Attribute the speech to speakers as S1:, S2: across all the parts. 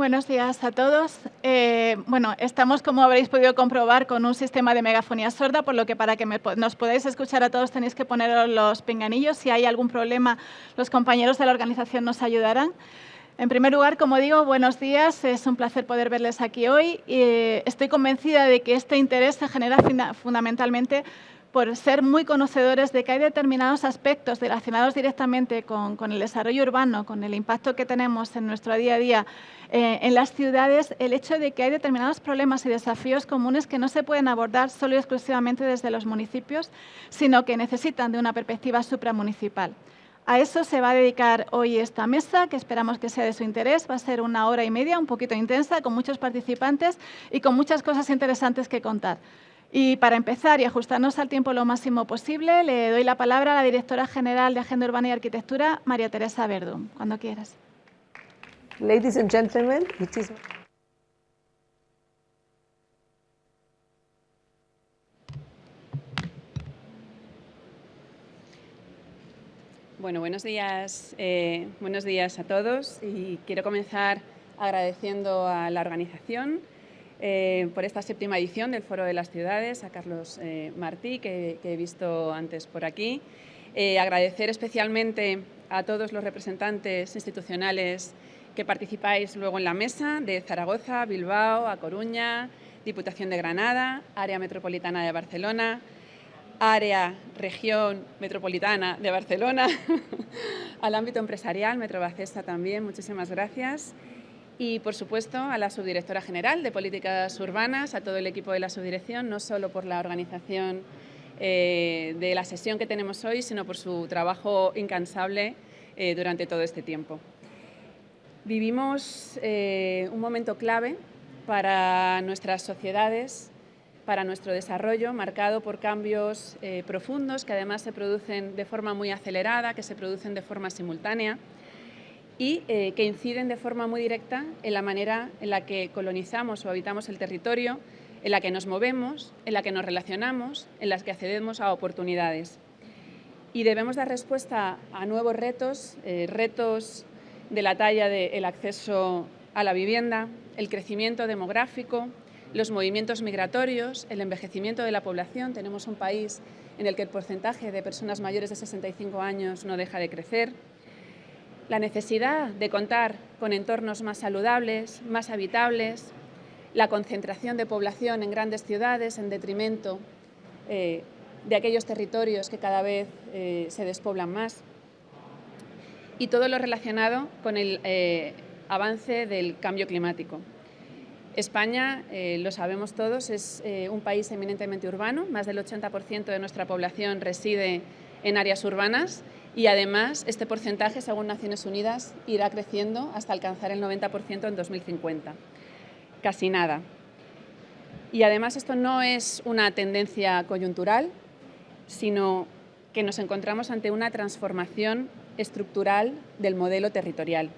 S1: Buenos días a todos. Estamos, como habréis podido comprobar, con un sistema de megafonía sorda, por lo que para que nos podáis escuchar a todos tenéis que poneros los pinganillos. Si hay algún problema, los compañeros de la organización nos ayudarán. En primer lugar, como digo, buenos días. Es un placer poder verles aquí hoy. Estoy convencida de que este interés se genera fundamentalmente por ser muy conocedores de que hay determinados aspectos relacionados directamente con el desarrollo urbano, con el impacto que tenemos en nuestro día a día en las ciudades, el hecho de que hay determinados problemas y desafíos comunes que no se pueden abordar solo y exclusivamente desde los municipios, sino que necesitan de una perspectiva supramunicipal. A eso se va a dedicar hoy esta mesa, que esperamos que sea de su interés. Va a ser 1 hora y media, un poquito intensa, con muchos participantes y con muchas cosas interesantes que contar. Y para empezar y ajustarnos al tiempo lo máximo posible, le doy la palabra a la Directora General de Agenda Urbana y Arquitectura, María Teresa Verdú. Cuando quieras.
S2: Ladies and gentlemen, it is...
S3: Bueno, buenos días a todos y quiero comenzar agradeciendo a la organización por esta 7ª edición del Foro de las Ciudades, a Carlos Martí, que he visto antes por aquí. Agradecer especialmente a todos los representantes institucionales que participáis luego en la mesa, de Zaragoza, Bilbao, A Coruña, Diputación de Granada, Área Metropolitana de Barcelona, Área Región Metropolitana de Barcelona, al ámbito empresarial, Metrobacesa también, muchísimas gracias. Y, por supuesto, a la Subdirectora General de Políticas Urbanas, a todo el equipo de la subdirección, no solo por la organización de la sesión que tenemos hoy, sino por su trabajo incansable durante todo este tiempo. Vivimos un momento clave para nuestras sociedades, para nuestro desarrollo, marcado por cambios profundos que además se producen de forma muy acelerada, que se producen de forma simultánea y que inciden de forma muy directa en la manera en la que colonizamos o habitamos el territorio, en la que nos movemos, en la que nos relacionamos, en las que accedemos a oportunidades. Y debemos dar respuesta a nuevos retos, retos de la talla del acceso a la vivienda, el crecimiento demográfico, los movimientos migratorios, el envejecimiento de la población. Tenemos un país en el que el porcentaje de personas mayores de 65 años no deja de crecer. La necesidad de contar con entornos más saludables, más habitables, la concentración de población en grandes ciudades en detrimento de aquellos territorios que cada vez se despoblan más. Y todo lo relacionado con el avance del cambio climático. España, lo sabemos todos, es un país eminentemente urbano. Más del 80% de nuestra población reside en áreas urbanas y además este porcentaje, según Naciones Unidas, irá creciendo hasta alcanzar el 90% en 2050. Casi nada. Y además esto no es una tendencia coyuntural, sino que nos encontramos ante una transformación estructural del modelo territorial.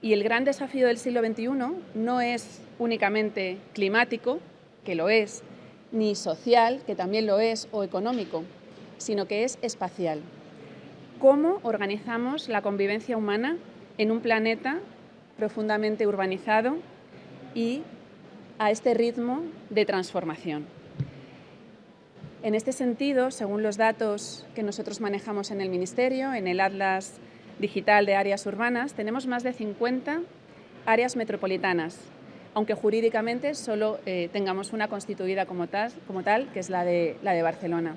S3: Y el gran desafío del siglo XXI no es únicamente climático, que lo es, ni social, que también lo es, o económico, sino que es espacial. ¿Cómo organizamos la convivencia humana en un planeta profundamente urbanizado y a este ritmo de transformación? En este sentido, según los datos que nosotros manejamos en el Ministerio, en el Atlas Digital de Áreas Urbanas, tenemos más de 50 áreas metropolitanas, aunque jurídicamente solo tengamos una constituida como tal, que es la de Barcelona.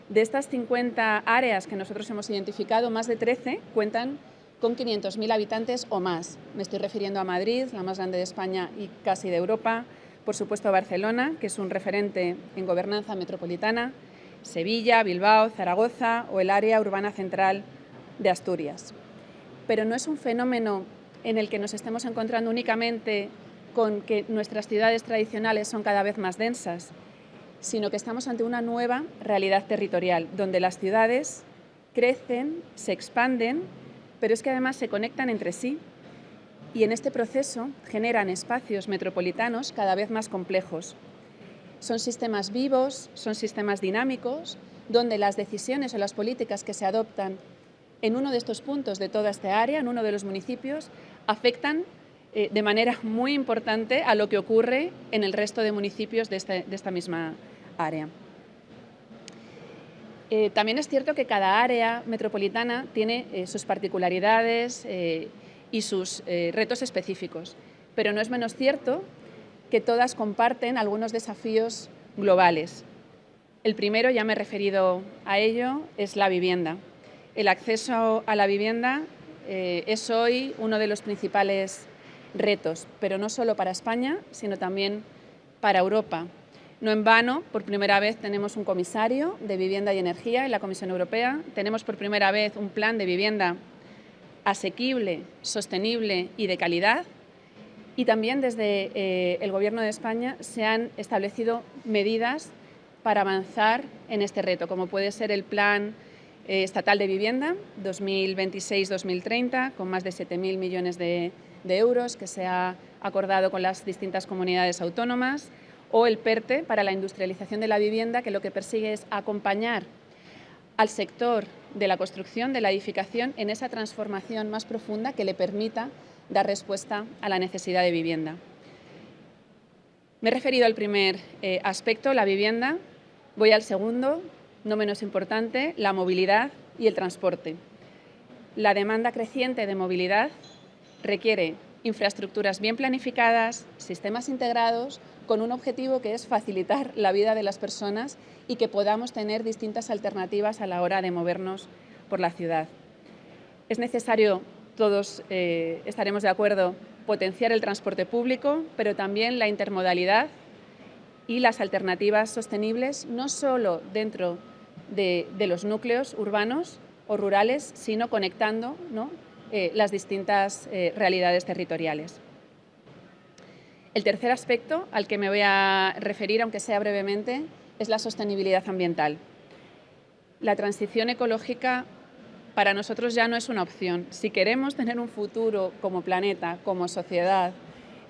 S3: De estas 50 áreas que nosotros hemos identificado, más de 13 cuentan con 500.000 habitantes o más. Me estoy refiriendo a Madrid, la más grande de España y casi de Europa, por supuesto a Barcelona, que es un referente en gobernanza metropolitana, Sevilla, Bilbao, Zaragoza o el área urbana central de Asturias. Pero no es un fenómeno en el que nos estemos encontrando únicamente con que nuestras ciudades tradicionales son cada vez más densas, sino que estamos ante una nueva realidad territorial, donde las ciudades crecen, se expanden, pero es que además se conectan entre sí y en este proceso generan espacios metropolitanos cada vez más complejos. Son sistemas vivos, son sistemas dinámicos, donde las decisiones o las políticas que se adoptan en uno de estos puntos de toda esta área, en uno de los municipios, afectan de manera muy importante a lo que ocurre en el resto de municipios de esta misma área. También es cierto que cada área metropolitana tiene sus particularidades y sus retos específicos, pero no es menos cierto que todas comparten algunos desafíos globales. El primero, ya me he referido a ello, es la vivienda. El acceso a la vivienda es hoy uno de los principales retos, pero no solo para España, sino también para Europa. No en vano, por primera vez tenemos un comisario de Vivienda y Energía en la Comisión Europea, tenemos por primera vez un plan de vivienda asequible, sostenible y de calidad, y también desde el Gobierno de España se han establecido medidas para avanzar en este reto, como puede ser el Plan Estatal de Vivienda 2026-2030, con más de 7.000 millones de euros que se ha acordado con las distintas comunidades autónomas, o el PERTE para la industrialización de la vivienda, que lo que persigue es acompañar al sector de la construcción, de la edificación, en esa transformación más profunda que le permita dar respuesta a la necesidad de vivienda. Me he referido al primer aspecto, la vivienda. Voy al segundo, no menos importante, la movilidad y el transporte. La demanda creciente de movilidad requiere infraestructuras bien planificadas, sistemas integrados, con un objetivo que es facilitar la vida de las personas y que podamos tener distintas alternativas a la hora de movernos por la ciudad. Es necesario, todos estaremos de acuerdo, potenciar el transporte público, pero también la intermodalidad y las alternativas sostenibles, no solo dentro de los núcleos urbanos o rurales, sino conectando, ¿no?, las distintas realidades territoriales. El tercer aspecto al que me voy a referir, aunque sea brevemente, es la sostenibilidad ambiental. La transición ecológica para nosotros ya no es una opción. Si queremos tener un futuro como planeta, como sociedad,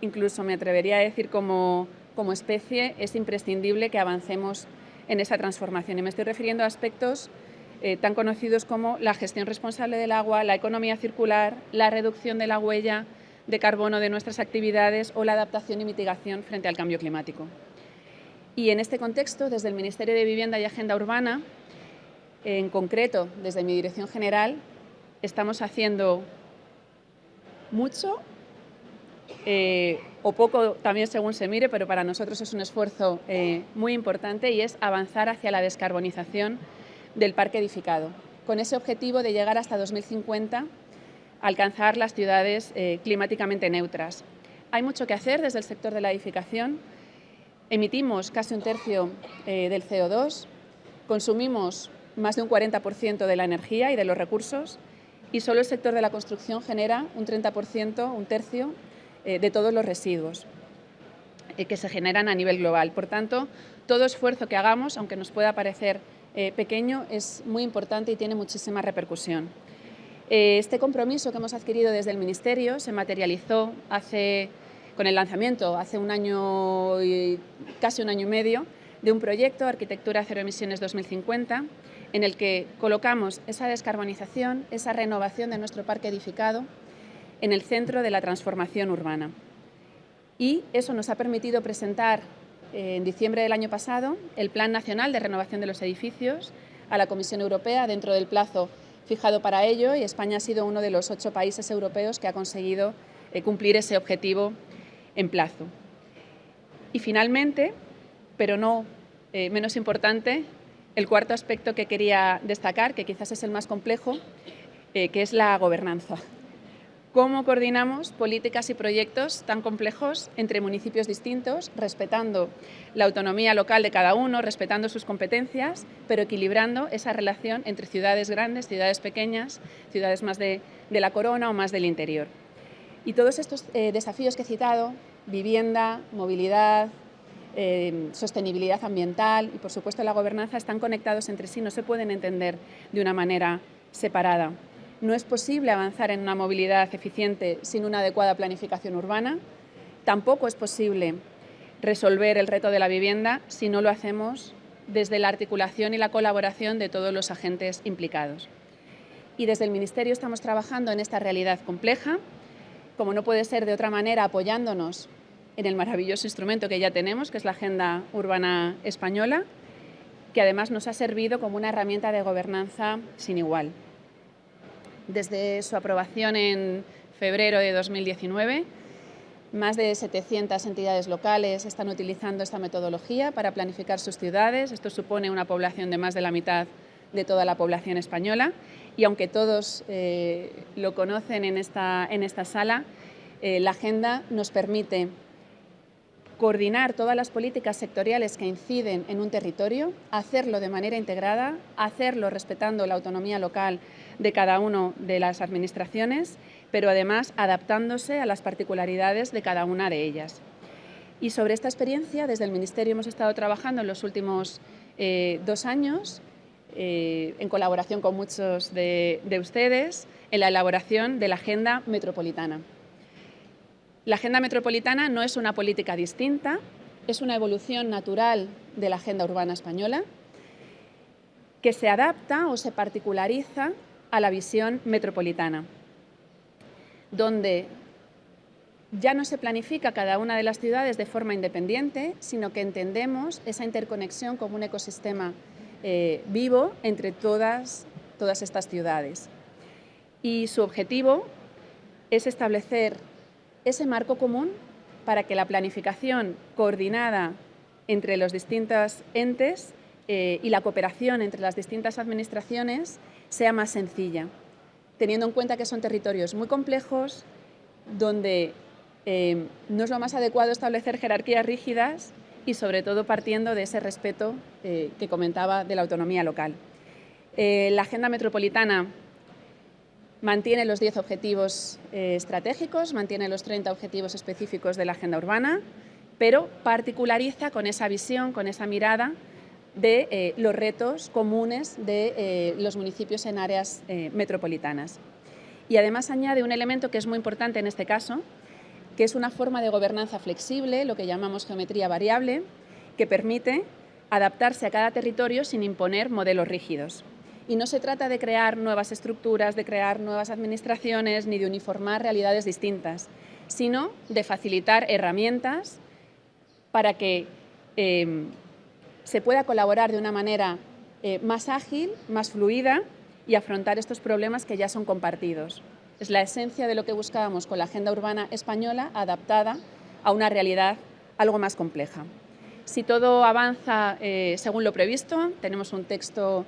S3: incluso me atrevería a decir como especie, es imprescindible que avancemos en esa transformación. Y me estoy refiriendo a aspectos tan conocidos como la gestión responsable del agua, la economía circular, la reducción de la huella de carbono de nuestras actividades o la adaptación y mitigación frente al cambio climático. Y en este contexto, desde el Ministerio de Vivienda y Agenda Urbana, en concreto desde mi Dirección General, estamos haciendo mucho o poco también según se mire, pero para nosotros es un esfuerzo muy importante, y es avanzar hacia la descarbonización del parque edificado, con ese objetivo de llegar hasta 2050 a alcanzar las ciudades climáticamente neutras. Hay mucho que hacer desde el sector de la edificación. Emitimos casi un tercio del CO2, consumimos más de un 40% de la energía y de los recursos, y solo el sector de la construcción genera un 30%, un tercio, de todos los residuos que se generan a nivel global. Por tanto, todo esfuerzo que hagamos, aunque nos pueda parecer pequeño, es muy importante y tiene muchísima repercusión. Este compromiso que hemos adquirido desde el Ministerio se materializó con el lanzamiento hace un año y casi un año y medio de un proyecto Arquitectura Cero Emisiones 2050, en el que colocamos esa descarbonización, esa renovación de nuestro parque edificado en el centro de la transformación urbana. Y eso nos ha permitido presentar en diciembre del año pasado el Plan Nacional de Renovación de los Edificios a la Comisión Europea dentro del plazo fijado para ello, y España ha sido uno de los 8 países europeos que ha conseguido cumplir ese objetivo en plazo. Y finalmente, pero no menos importante, el cuarto aspecto que quería destacar, que quizás es el más complejo, que es la gobernanza. ¿Cómo coordinamos políticas y proyectos tan complejos entre municipios distintos, respetando la autonomía local de cada uno, respetando sus competencias, pero equilibrando esa relación entre ciudades grandes, ciudades pequeñas, ciudades más de la corona o más del interior? Y todos estos desafíos que he citado, vivienda, movilidad, sostenibilidad ambiental y, por supuesto, la gobernanza, están conectados entre sí, no se pueden entender de una manera separada. No es posible avanzar en una movilidad eficiente sin una adecuada planificación urbana. Tampoco es posible resolver el reto de la vivienda si no lo hacemos desde la articulación y la colaboración de todos los agentes implicados. Y desde el Ministerio estamos trabajando en esta realidad compleja, como no puede ser de otra manera, apoyándonos en el maravilloso instrumento que ya tenemos, que es la Agenda Urbana Española, que además nos ha servido como una herramienta de gobernanza sin igual. Desde su aprobación en febrero de 2019, más de 700 entidades locales están utilizando esta metodología para planificar sus ciudades. Esto supone una población de más de la mitad de toda la población española. Y aunque todos lo conocen en esta sala, la agenda nos permite coordinar todas las políticas sectoriales que inciden en un territorio, hacerlo de manera integrada, hacerlo respetando la autonomía local de cada una de las administraciones, pero además adaptándose a las particularidades de cada una de ellas. Y sobre esta experiencia, desde el Ministerio hemos estado trabajando en los últimos 2 años, en colaboración con muchos de ustedes, en la elaboración de la Agenda Metropolitana. La Agenda Metropolitana no es una política distinta, es una evolución natural de la Agenda Urbana Española que se adapta o se particulariza a la visión metropolitana, donde ya no se planifica cada una de las ciudades de forma independiente, sino que entendemos esa interconexión como un ecosistema vivo entre todas estas ciudades. Y su objetivo es establecer ese marco común para que la planificación coordinada entre los distintos entes y la cooperación entre las distintas administraciones sea más sencilla, teniendo en cuenta que son territorios muy complejos, donde no es lo más adecuado establecer jerarquías rígidas y sobre todo partiendo de ese respeto que comentaba de la autonomía local. La Agenda Metropolitana mantiene los 10 objetivos estratégicos, mantiene los 30 objetivos específicos de la Agenda Urbana, pero particulariza con esa visión, con esa mirada de los retos comunes de los municipios en áreas metropolitanas. Y además añade un elemento que es muy importante en este caso, que es una forma de gobernanza flexible, lo que llamamos geometría variable, que permite adaptarse a cada territorio sin imponer modelos rígidos. Y no se trata de crear nuevas estructuras, de crear nuevas administraciones, ni de uniformar realidades distintas, sino de facilitar herramientas para que se pueda colaborar de una manera más ágil, más fluida y afrontar estos problemas que ya son compartidos. Es la esencia de lo que buscábamos con la Agenda Urbana Española, adaptada a una realidad algo más compleja. Si todo avanza según lo previsto, tenemos un texto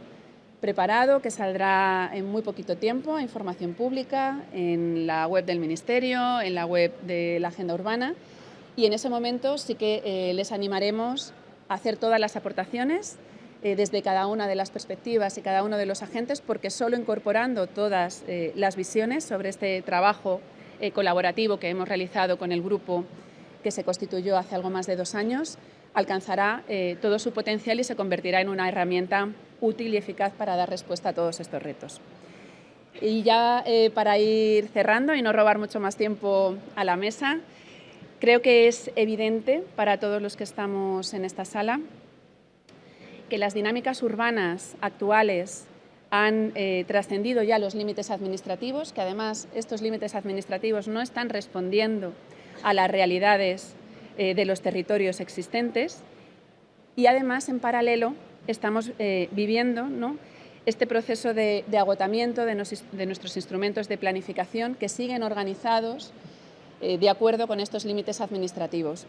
S3: preparado que saldrá en muy poquito tiempo a información pública, en la web del Ministerio, en la web de la Agenda Urbana, y en ese momento sí que les animaremos a hacer todas las aportaciones desde cada una de las perspectivas y cada uno de los agentes, porque solo incorporando todas las visiones sobre este trabajo colaborativo que hemos realizado con el grupo que se constituyó hace algo más de 2 años, alcanzará todo su potencial y se convertirá en una herramienta útil y eficaz para dar respuesta a todos estos retos. Y ya para ir cerrando y no robar mucho más tiempo a la mesa, creo que es evidente para todos los que estamos en esta sala que las dinámicas urbanas actuales han trascendido ya los límites administrativos, que además estos límites administrativos no están respondiendo a las realidades de los territorios existentes, y además en paralelo estamos viviendo, ¿no?, este proceso de agotamiento de nuestros instrumentos de planificación que siguen organizados de acuerdo con estos límites administrativos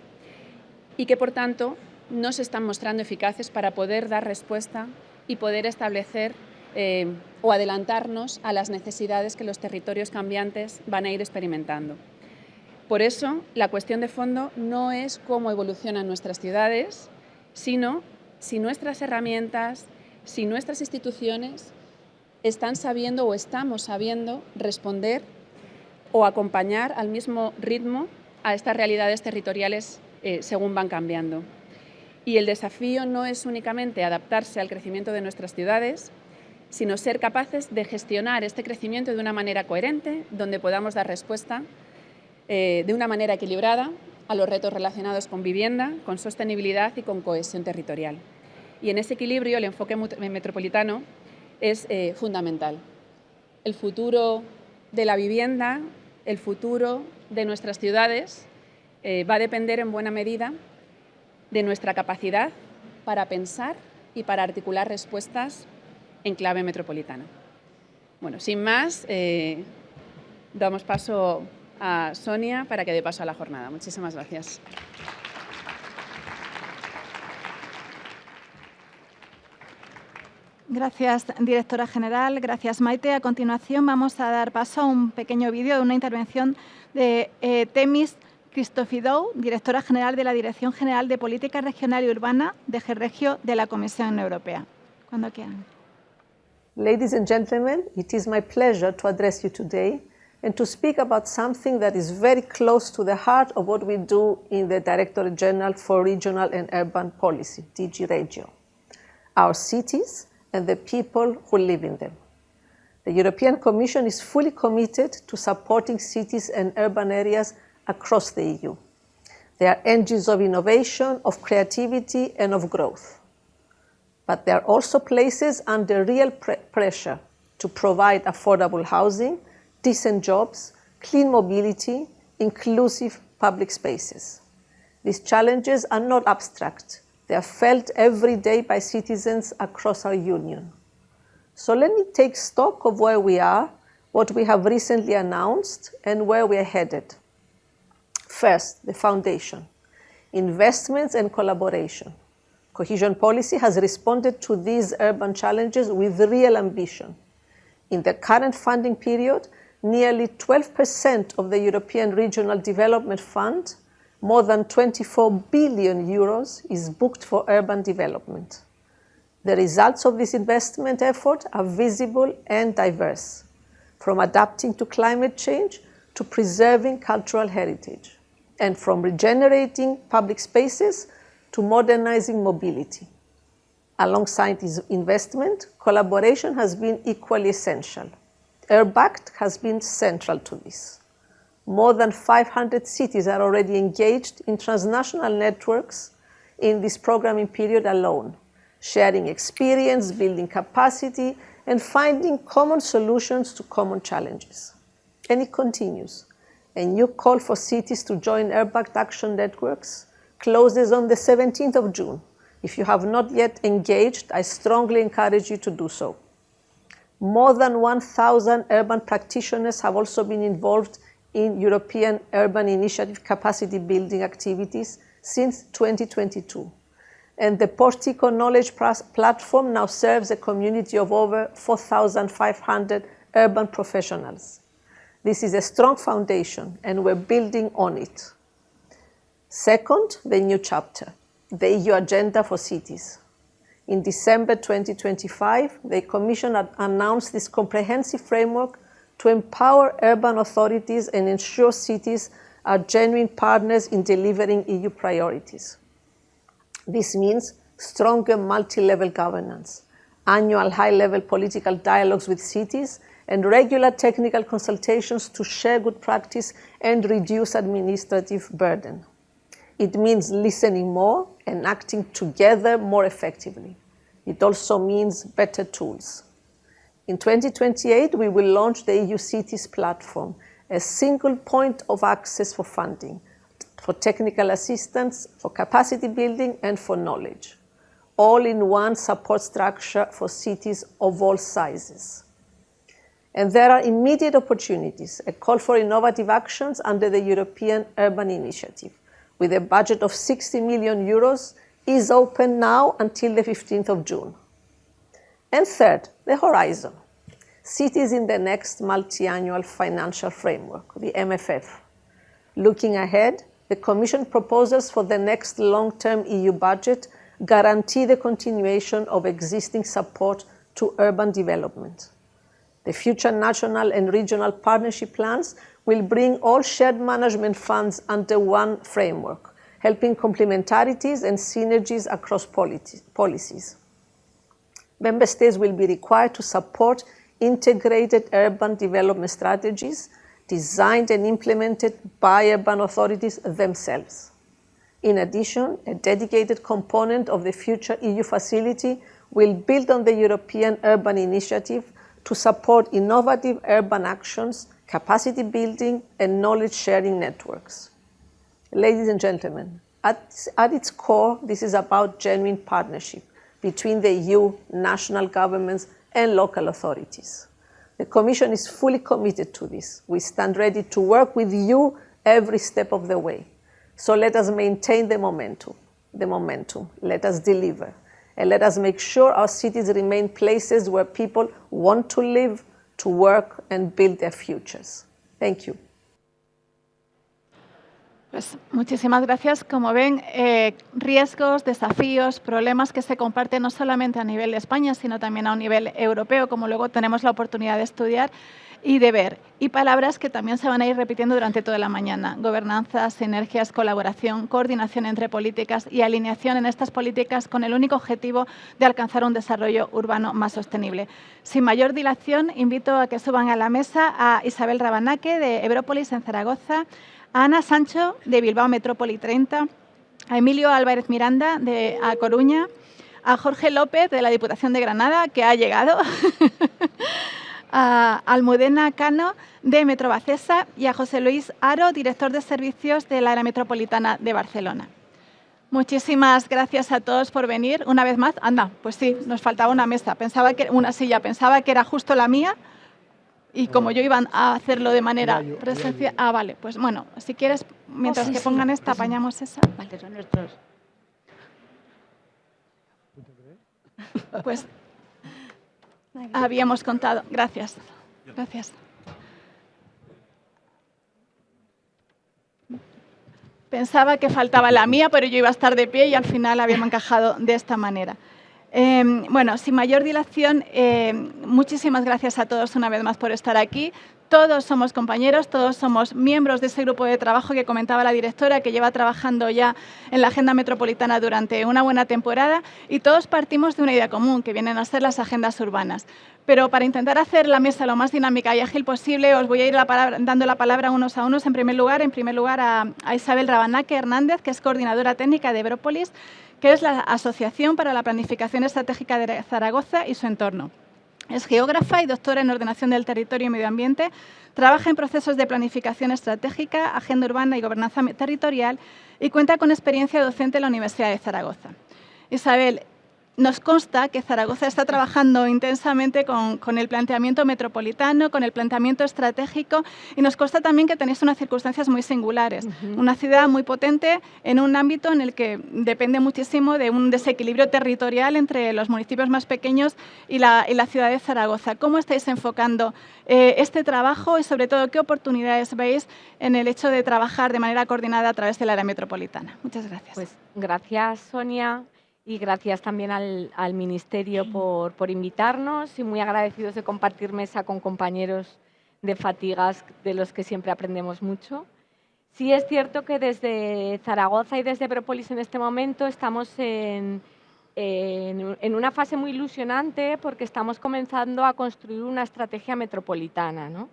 S3: y que por tanto no se están mostrando eficaces para poder dar respuesta y poder establecer o adelantarnos a las necesidades que los territorios cambiantes van a ir experimentando. Por eso, la cuestión de fondo no es cómo evolucionan nuestras ciudades, sino si nuestras herramientas, si nuestras instituciones están sabiendo o estamos sabiendo responder o acompañar al mismo ritmo a estas realidades territoriales según van cambiando. Y el desafío no es únicamente adaptarse al crecimiento de nuestras ciudades, sino ser capaces de gestionar este crecimiento de una manera coherente, donde podamos dar respuesta de una manera equilibrada a los retos relacionados con vivienda, con sostenibilidad y con cohesión territorial. Y en ese equilibrio el enfoque metropolitano es fundamental. El futuro de la vivienda el futuro de nuestras ciudades va a depender en buena medida de nuestra capacidad para pensar y para articular respuestas en clave metropolitana. Bueno, sin más, damos paso a Sonia para que dé paso a la jornada. Muchísimas gracias.
S1: Gracias, directora general. Gracias, Maite. A continuación vamos a dar paso a un pequeño vídeo de una intervención de Temis Christofidou, directora general de la Dirección General de Política Regional y Urbana de GRegio de la Comisión Europea. Cuando quieran.
S2: Ladies and gentlemen, it is my pleasure to address you today and to speak about something that is very close to the heart of what we do in the Directorate General for Regional and Urban Policy, DG Regio, our cities and the people who live in them. The European Commission is fully committed to supporting cities and urban areas across the EU. They are engines of innovation, of creativity, and of growth. But they are also places under real pressure to provide affordable housing, decent jobs, clean mobility, inclusive public spaces. These challenges are not abstract. They are felt every day by citizens across our union. So let me take stock of where we are, what we have recently announced, and where we are headed. First, the foundation, investments and collaboration. Cohesion policy has responded to these urban challenges with real ambition. In the current funding period, nearly 12% of the European Regional Development Fund, more than 24 billion euros, is booked for urban development. The results of this investment effort are visible and diverse, from adapting to climate change to preserving cultural heritage, and from regenerating public spaces to modernizing mobility. Alongside this investment, collaboration has been equally essential. Urbact has been central to this. More than 500 cities are already engaged in transnational networks in this programming period alone, sharing experience, building capacity, and finding common solutions to common challenges. And it continues. A new call for cities to join Urbact Action Networks closes on the 17th of June. If you have not yet engaged, I strongly encourage you to do so. More than 1,000 urban practitioners have also been involved in European Urban Initiative capacity building activities since 2022. And the Portico Knowledge Platform now serves a community of over 4,500 urban professionals. This is a strong foundation, and we're building on it. Second, the new chapter, the EU Agenda for Cities. In December 2025, the Commission announced this comprehensive framework to empower urban authorities and ensure cities are genuine partners in delivering EU priorities. This means stronger multi-level governance, annual high-level political dialogues with cities, and regular technical consultations to share good practice and reduce administrative burden. It means listening more and acting together more effectively. It also means better tools. In 2028, we will launch the EU Cities Platform, a single point of access for funding, for technical assistance, for capacity building, and for knowledge, all in one support structure for cities of all sizes. And there are immediate opportunities, a call for innovative actions under the European Urban Initiative, with a budget of 60 million euros, is open now until the 15th of June. And third, the horizon. Cities in the next multi-annual financial framework, the MFF. Looking ahead, the Commission proposals for the next long-term EU budget guarantee the continuation of existing support to urban development. The future national and regional partnership plans will bring all shared management funds under one framework, helping complementarities and synergies across policies. Member States will be required to support integrated urban development strategies designed and implemented by urban authorities themselves. In addition, a dedicated component of the future EU facility will build on the European Urban Initiative to support innovative urban actions capacity building, and knowledge sharing networks. Ladies and gentlemen, at its core, this is about genuine partnership between the EU, national governments, and local authorities. The Commission is fully committed to this. We stand ready to work with you every step of the way. So let us maintain the momentum. Let us deliver. And let us make sure our cities remain places where people want to live, to work, and build their futures. Thank you.
S1: Pues muchísimas gracias. Como ven, riesgos, desafíos, problemas que se comparten no solamente a nivel de España, sino también a un nivel europeo, como luego tenemos la oportunidad de estudiar y de ver. Y palabras que también se van a ir repitiendo durante toda la mañana. Gobernanza, sinergias, colaboración, coordinación entre políticas y alineación en estas políticas con el único objetivo de alcanzar un desarrollo urbano más sostenible. Sin mayor dilación, invito a que suban a la mesa a Isabel Rabanake, de Ebrópolis, en Zaragoza, a Ana Sancho, de Bilbao Metrópoli 30, a Emilio Álvarez Miranda, de A Coruña, a Jorge López, de la Diputación de Granada, que ha llegado, a Almudena Cano, de Metrobacesa, y a José Luis Aro, director de servicios de la Área Metropolitana de Barcelona. Muchísimas gracias a todos por venir. Una vez más, anda, pues sí, nos faltaba una mesa, una silla, pensaba que era justo la mía. Y como yo iba a hacerlo de manera presencial... Ah, vale, pues bueno, si quieres, mientras que pongan esta, apañamos esa.
S4: Vale, son nuestros.
S1: Pues habíamos contado. Gracias. Gracias. Pensaba que faltaba la mía, pero yo iba a estar de pie y al final habíamos encajado de esta manera. Bueno, sin mayor dilación, muchísimas gracias a todos una vez más por estar aquí. Todos somos compañeros, todos somos miembros de ese grupo de trabajo que comentaba la directora, que lleva trabajando ya en la agenda metropolitana durante una buena temporada, y todos partimos de una idea común, que vienen a ser las agendas urbanas. Pero para intentar hacer la mesa lo más dinámica y ágil posible, os voy a ir dando la palabra unos a unos. En primer lugar a Isabel Rabanake Hernández, que es coordinadora técnica de Ebrópolis, que es la Asociación para la Planificación Estratégica de Zaragoza y su entorno. Es geógrafa y doctora en Ordenación del Territorio y Medio Ambiente. Trabaja en procesos de planificación estratégica, agenda urbana y gobernanza territorial, y cuenta con experiencia docente en la Universidad de Zaragoza. Isabel, nos consta que Zaragoza está trabajando intensamente con el planteamiento metropolitano, con el planteamiento estratégico, y nos consta también que tenéis unas circunstancias muy singulares. Una ciudad muy potente en un ámbito en el que depende muchísimo de un desequilibrio territorial entre los municipios más pequeños y la ciudad de Zaragoza. ¿Cómo estáis enfocando este trabajo y, sobre todo, qué oportunidades veis en el hecho de trabajar de manera coordinada a través del área metropolitana? Muchas gracias.
S5: Pues gracias, Sonia. Y gracias también al Ministerio por invitarnos, y muy agradecidos de compartir mesa con compañeros de Fatigas, de los que siempre aprendemos mucho. Sí es cierto que desde Zaragoza y desde Ebrópolis en este momento estamos en una fase muy ilusionante, porque estamos comenzando a construir una estrategia metropolitana, ¿no?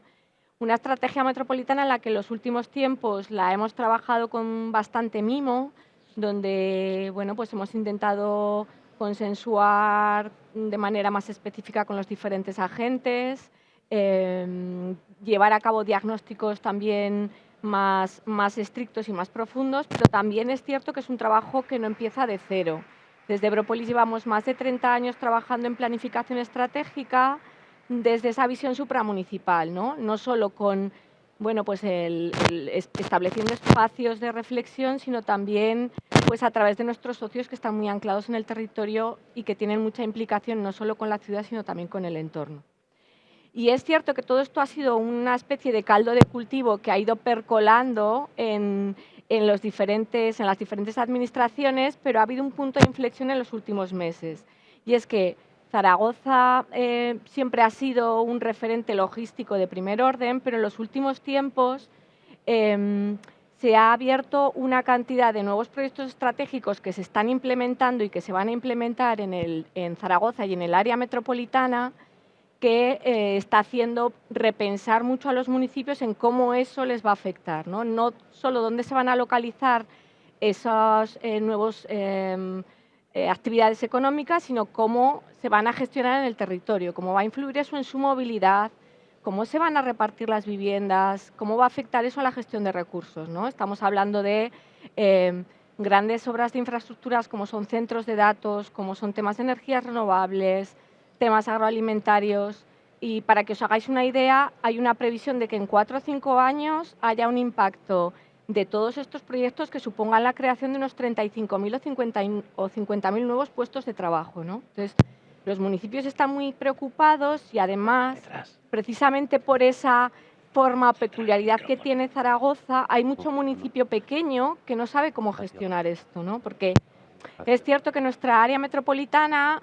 S5: Una estrategia metropolitana en la que en los últimos tiempos la hemos trabajado con bastante mimo, donde bueno, pues hemos intentado consensuar de manera más específica con los diferentes agentes, llevar a cabo diagnósticos también más estrictos y más profundos, pero también es cierto que es un trabajo que no empieza de cero. Desde Ebrópolis llevamos más de 30 años trabajando en planificación estratégica desde esa visión supramunicipal, no solo con bueno, pues estableciendo espacios de reflexión, sino también pues a través de nuestros socios que están muy anclados en el territorio y que tienen mucha implicación no solo con la ciudad, sino también con el entorno. Y es cierto que todo esto ha sido una especie de caldo de cultivo que ha ido percolando en las diferentes administraciones, pero ha habido un punto de inflexión en los últimos meses. Y es que Zaragoza siempre ha sido un referente logístico de primer orden, pero en los últimos tiempos se ha abierto una cantidad de nuevos proyectos estratégicos que se están implementando y que se van a implementar en Zaragoza y en el área metropolitana, que está haciendo repensar mucho a los municipios en cómo eso les va a afectar, no solo dónde se van a localizar esas nuevas actividades económicas, sino cómo se van a gestionar en el territorio, cómo va a influir eso en su movilidad, cómo se van a repartir las viviendas, cómo va a afectar eso a la gestión de recursos, ¿no? Estamos hablando de grandes obras de infraestructuras como son centros de datos, como son temas de energías renovables, temas agroalimentarios. Y para que os hagáis una idea, hay una previsión de que en 4 o 5 años haya un impacto de todos estos proyectos que supongan la creación de unos 35.000 o 50.000 nuevos puestos de trabajo, ¿no? Entonces, los municipios están muy preocupados y además, precisamente por esa forma o peculiaridad que tiene Zaragoza, hay mucho municipio pequeño que no sabe cómo gestionar esto, ¿no? Porque es cierto que nuestra área metropolitana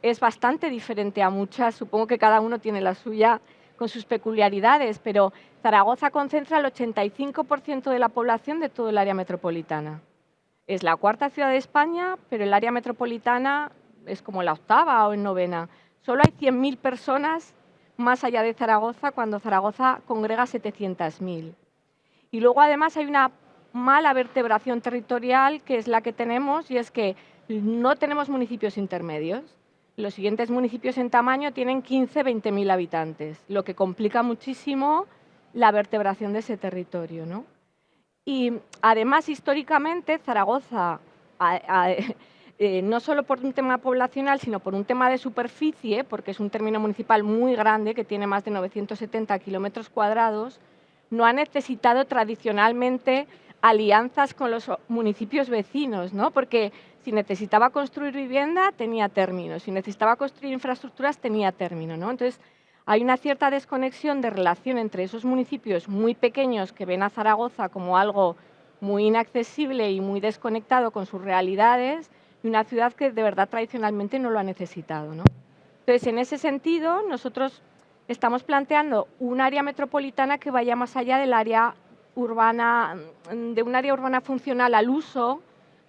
S5: es bastante diferente a muchas, supongo que cada uno tiene la suya con sus peculiaridades, pero Zaragoza concentra el 85% de la población de todo el área metropolitana. Es la 4ª ciudad de España, pero el área metropolitana es como la 8ª o en 9ª. Solo hay 100.000 personas más allá de Zaragoza, cuando Zaragoza congrega 700.000. Y luego además hay una mala vertebración territorial, que es la que tenemos, y es que no tenemos municipios intermedios. Los siguientes municipios en tamaño tienen 15-20.000 habitantes, lo que complica muchísimo la vertebración de ese territorio, ¿no? Y además, históricamente, Zaragoza, no solo por un tema poblacional, sino por un tema de superficie, porque es un término municipal muy grande, que tiene más de 970 kilómetros cuadrados, no ha necesitado tradicionalmente alianzas con los municipios vecinos, ¿no? Porque si necesitaba construir vivienda, tenía término. Si necesitaba construir infraestructuras, tenía término, ¿no? Entonces, hay una cierta desconexión de relación entre esos municipios muy pequeños que ven a Zaragoza como algo muy inaccesible y muy desconectado con sus realidades, y una ciudad que de verdad tradicionalmente no lo ha necesitado, ¿no? Entonces, en ese sentido, nosotros estamos planteando un área metropolitana que vaya más allá del área urbana, de un área urbana funcional al uso,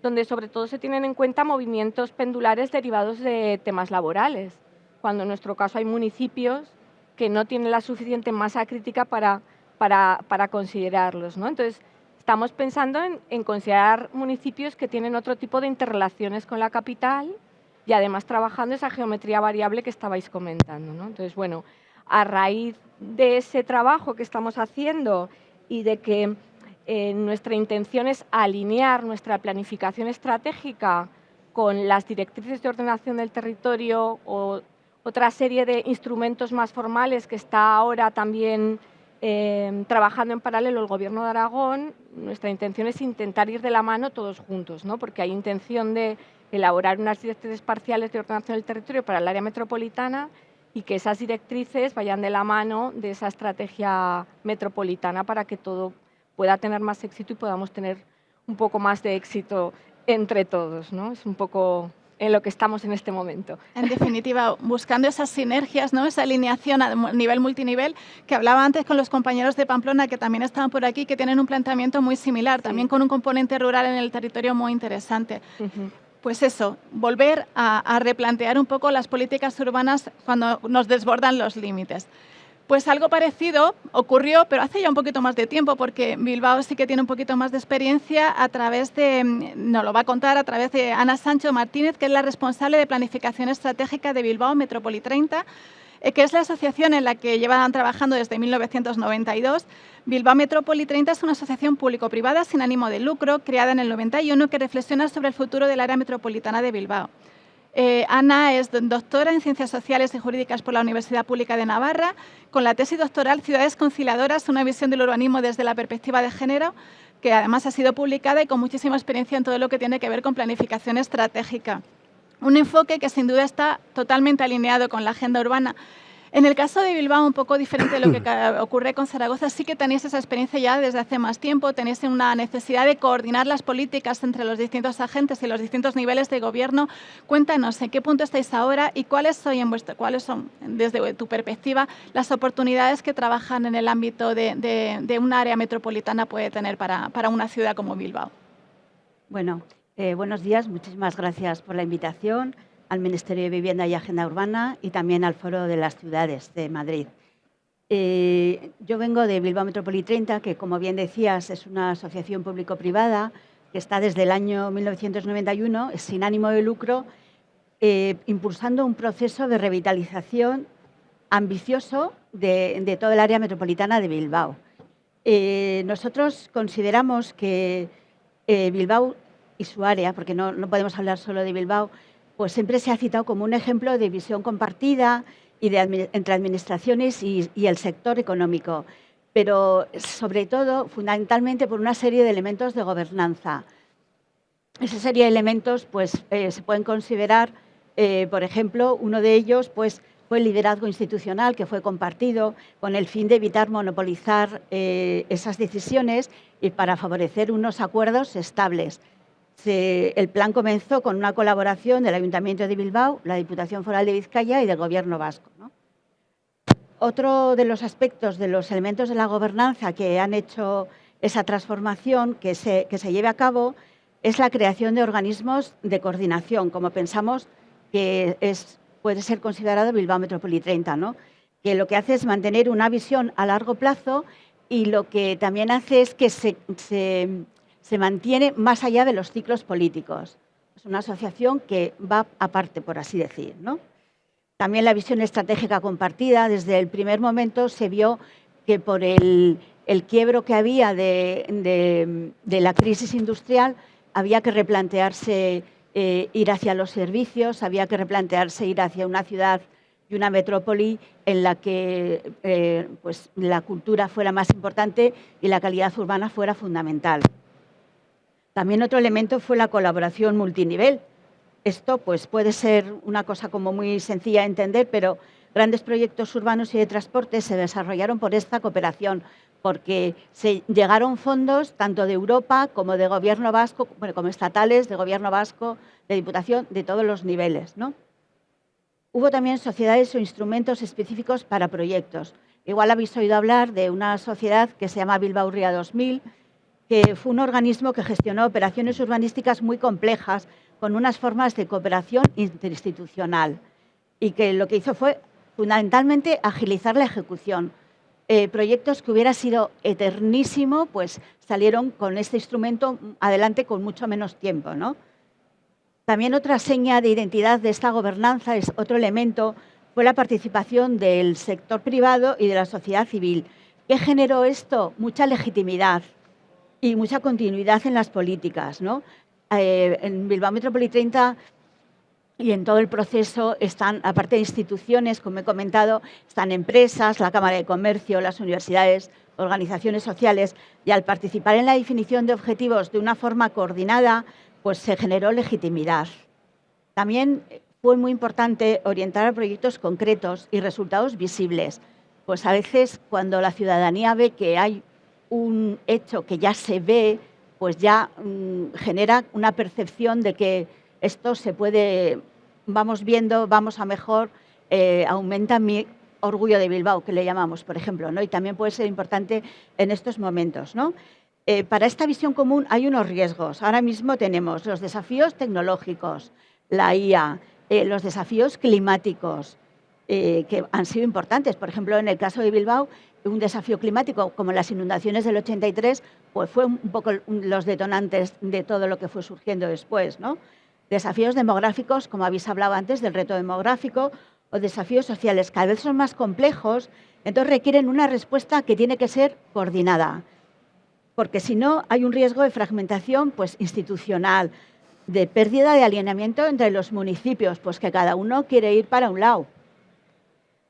S5: donde sobre todo se tienen en cuenta movimientos pendulares derivados de temas laborales, cuando en nuestro caso hay municipios que no tienen la suficiente masa crítica para considerarlos, ¿no? Entonces, estamos pensando en considerar municipios que tienen otro tipo de interrelaciones con la capital y además trabajando esa geometría variable que estabais comentando, ¿no? Entonces, bueno, a raíz de ese trabajo que estamos haciendo y de que nuestra intención es alinear nuestra planificación estratégica con las directrices de ordenación del territorio o otra serie de instrumentos más formales que está ahora también trabajando en paralelo el Gobierno de Aragón. Nuestra intención es intentar ir de la mano todos juntos, ¿no? Porque hay intención de elaborar unas directrices parciales de ordenación del territorio para el área metropolitana y que esas directrices vayan de la mano de esa estrategia metropolitana para que todo pueda tener más éxito y podamos tener un poco más de éxito entre todos, ¿no? Es un poco en lo que estamos en este momento.
S1: En definitiva, buscando esas sinergias, ¿no? Esa alineación a nivel multinivel, que hablaba antes con los compañeros de Pamplona, que también estaban por aquí, que tienen un planteamiento muy similar, también con un componente rural en el territorio muy interesante. Pues eso, volver a replantear un poco las políticas urbanas cuando nos desbordan los límites. Pues algo parecido ocurrió, pero hace ya un poquito más de tiempo, porque Bilbao sí que tiene un poquito más de experiencia a través de, nos lo va a contar a través de Ana Sancho Martínez, que es la responsable de planificación estratégica de Bilbao Metrópoli 30, que es la asociación en la que llevan trabajando desde 1992. Bilbao Metrópoli 30 es una asociación público-privada sin ánimo de lucro, creada en el 91, que reflexiona sobre el futuro del área metropolitana de Bilbao. Ana es doctora en Ciencias Sociales y Jurídicas por la Universidad Pública de Navarra, con la tesis doctoral Ciudades conciliadoras, una visión del urbanismo desde la perspectiva de género, que además ha sido publicada y con muchísima experiencia en todo lo que tiene que ver con planificación estratégica. Un enfoque que sin duda está totalmente alineado con la agenda urbana. En el caso de Bilbao, un poco diferente de lo que ocurre con Zaragoza, sí que tenéis esa experiencia ya desde hace más tiempo, tenéis una necesidad de coordinar las políticas entre los distintos agentes y los distintos niveles de gobierno. Cuéntanos en qué punto estáis ahora y cuáles son, desde tu perspectiva, las oportunidades que trabajan en el ámbito de un área metropolitana puede tener para una ciudad como Bilbao.
S4: Bueno, buenos días, muchísimas gracias por la invitación al Ministerio de Vivienda y Agenda Urbana y también al Foro de las Ciudades de Madrid. Yo vengo de Bilbao Metrópoli 30, que como bien decías es una asociación público-privada que está desde el año 1991, sin ánimo de lucro, impulsando un proceso de revitalización ambicioso de todo el área metropolitana de Bilbao. Nosotros consideramos que Bilbao y su área, porque no podemos hablar solo de Bilbao, pues siempre se ha citado como un ejemplo de visión compartida y entre administraciones y el sector económico, pero sobre todo, fundamentalmente, por una serie de elementos de gobernanza. Esa serie de elementos pues, se pueden considerar, por ejemplo, uno de ellos pues, fue el liderazgo institucional, que fue compartido con el fin de evitar monopolizar esas decisiones y para favorecer unos acuerdos estables. El plan comenzó con una colaboración del Ayuntamiento de Bilbao, la Diputación Foral de Vizcaya y del Gobierno vasco, ¿no? Otro de los aspectos, de los elementos de la gobernanza que han hecho esa transformación que se lleve a cabo es la creación de organismos de coordinación, como pensamos que puede ser considerado Bilbao Metrópoli 30, ¿no? Que lo que hace es mantener una visión a largo plazo y lo que también hace es que se mantiene más allá de los ciclos políticos. Es una asociación que va aparte, por así decir, ¿no? También la visión estratégica compartida, desde el primer momento se vio que por el quiebro que había de la crisis industrial había que replantearse ir hacia los servicios, había que replantearse ir hacia una ciudad y una metrópoli en la que pues, la cultura fuera más importante y la calidad urbana fuera fundamental. También otro elemento fue la colaboración multinivel. Esto pues, puede ser una cosa como muy sencilla de entender, pero grandes proyectos urbanos y de transporte se desarrollaron por esta cooperación, porque se llegaron fondos tanto de Europa como de Gobierno vasco, bueno, como estatales, de Gobierno vasco, de Diputación, de todos los niveles, ¿no? Hubo también sociedades o instrumentos específicos para proyectos. Igual habéis oído hablar de una sociedad que se llama Bilbao Ría 2000, que fue un organismo que gestionó operaciones urbanísticas muy complejas con unas formas de cooperación interinstitucional y que lo que hizo fue fundamentalmente agilizar la ejecución. Proyectos que hubiera sido eternísimo, pues salieron con este instrumento adelante con mucho menos tiempo, ¿no? También otra seña de identidad de esta gobernanza, es otro elemento, fue la participación del sector privado y de la sociedad civil. ¿Qué generó esto? Mucha legitimidad y mucha continuidad en las políticas, ¿no? En Bilbao Metrópoli 30 y en todo el proceso están, aparte de instituciones, como he comentado, están empresas, la Cámara de Comercio, las universidades, organizaciones sociales, y al participar en la definición de objetivos de una forma coordinada, pues se generó legitimidad. También fue muy importante orientar a proyectos concretos y resultados visibles. Pues a veces cuando la ciudadanía ve que hay un hecho que ya se ve, pues ya genera una percepción de que esto se puede, vamos viendo, vamos a mejor, aumenta mi orgullo de Bilbao, que le llamamos, por ejemplo, ¿no? Y también puede ser importante en estos momentos, ¿no? Para esta visión común hay unos riesgos. Ahora mismo tenemos los desafíos tecnológicos, la IA, los desafíos climáticos, que han sido importantes. Por ejemplo, en el caso de Bilbao, un desafío climático como las inundaciones del 83, pues fue un poco los detonantes de todo lo que fue surgiendo después, ¿no? Desafíos demográficos, como habéis hablado antes del reto demográfico, o desafíos sociales, cada vez son más complejos, entonces requieren una respuesta que tiene que ser coordinada, porque si no hay un riesgo de fragmentación pues, institucional, de pérdida de alineamiento entre los municipios, pues que cada uno quiere ir para un lado,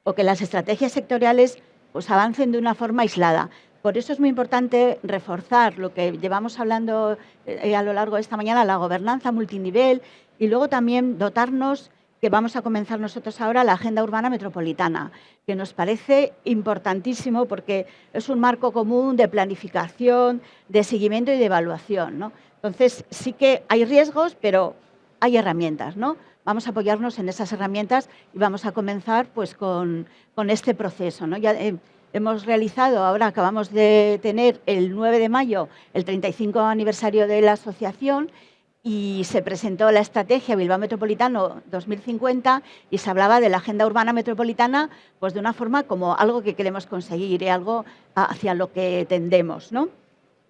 S4: o que las estrategias sectoriales pues avancen de una forma aislada. Por eso es muy importante reforzar lo que llevamos hablando a lo largo de esta mañana, la gobernanza multinivel, y luego también dotarnos, que vamos a comenzar nosotros ahora, la Agenda Urbana Metropolitana, que nos parece importantísimo porque es un marco común de planificación, de seguimiento y de evaluación, ¿no? Entonces, sí que hay riesgos, pero hay herramientas, ¿no? Vamos a apoyarnos en esas herramientas y vamos a comenzar pues, con este proceso, ¿no? Ya hemos realizado, ahora acabamos de tener el 9 de mayo, el 35 aniversario de la asociación y se presentó la estrategia Bilbao Metropolitano 2050 y se hablaba de la Agenda Urbana Metropolitana pues, de una forma como algo que queremos conseguir y algo hacia lo que tendemos, ¿no?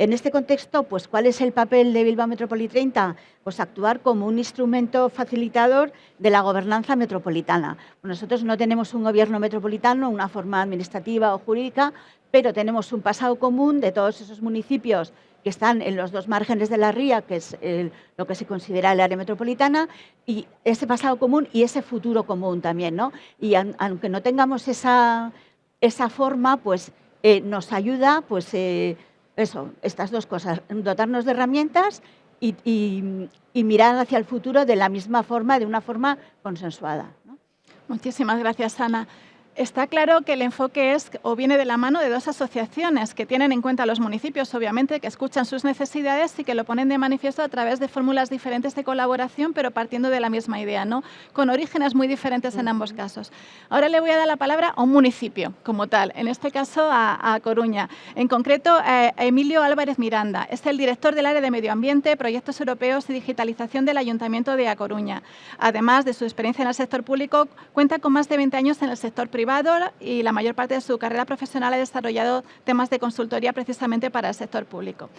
S4: En este contexto, pues, ¿cuál es el papel de Bilbao Metrópoli 30? Pues actuar como un instrumento facilitador de la gobernanza metropolitana. Nosotros no tenemos un gobierno metropolitano, una forma administrativa o jurídica, pero tenemos un pasado común de todos esos municipios que están en los dos márgenes de la ría, que es lo que se considera el área metropolitana, y ese pasado común y ese futuro común también, ¿no? Y aunque no tengamos esa forma, pues nos ayuda, pues estas dos cosas, dotarnos de herramientas y mirar hacia el futuro de la misma forma, de una forma consensuada, ¿no?
S1: Muchísimas gracias, Ana. Está claro que el enfoque es o viene de la mano de dos asociaciones que tienen en cuenta a los municipios, obviamente, que escuchan sus necesidades y que lo ponen de manifiesto a través de fórmulas diferentes de colaboración, pero partiendo de la misma idea, ¿no? Con orígenes muy diferentes en ambos casos. Ahora le voy a dar la palabra a un municipio como tal, en este caso a Coruña. En concreto, a Emilio Álvarez Miranda. Es el director del área de Medio Ambiente, Proyectos Europeos y Digitalización del Ayuntamiento de A Coruña. Además de su experiencia en el sector público, cuenta con más de 20 años en el sector privado y la mayor parte de su carrera profesional ha desarrollado temas de consultoría precisamente para el sector público.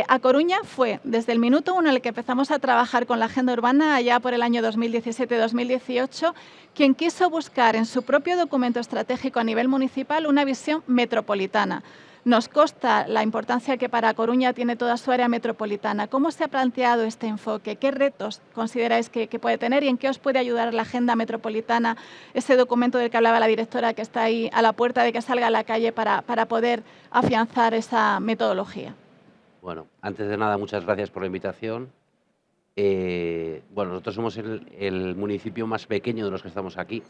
S1: A Coruña fue desde el minuto uno en el que empezamos a trabajar con la agenda urbana, allá por el año 2017-2018, quien quiso buscar en su propio documento estratégico a nivel municipal una visión metropolitana. Nos consta la importancia que para Coruña tiene toda su área metropolitana. ¿Cómo se ha planteado este enfoque? ¿Qué retos consideráis que puede tener y en qué os puede ayudar la agenda metropolitana, ese documento del que hablaba la directora que está ahí a la puerta de que salga a la calle para poder afianzar esa metodología?
S6: Bueno, antes de nada, muchas gracias por la invitación. Bueno, nosotros somos el municipio más pequeño de los que estamos aquí.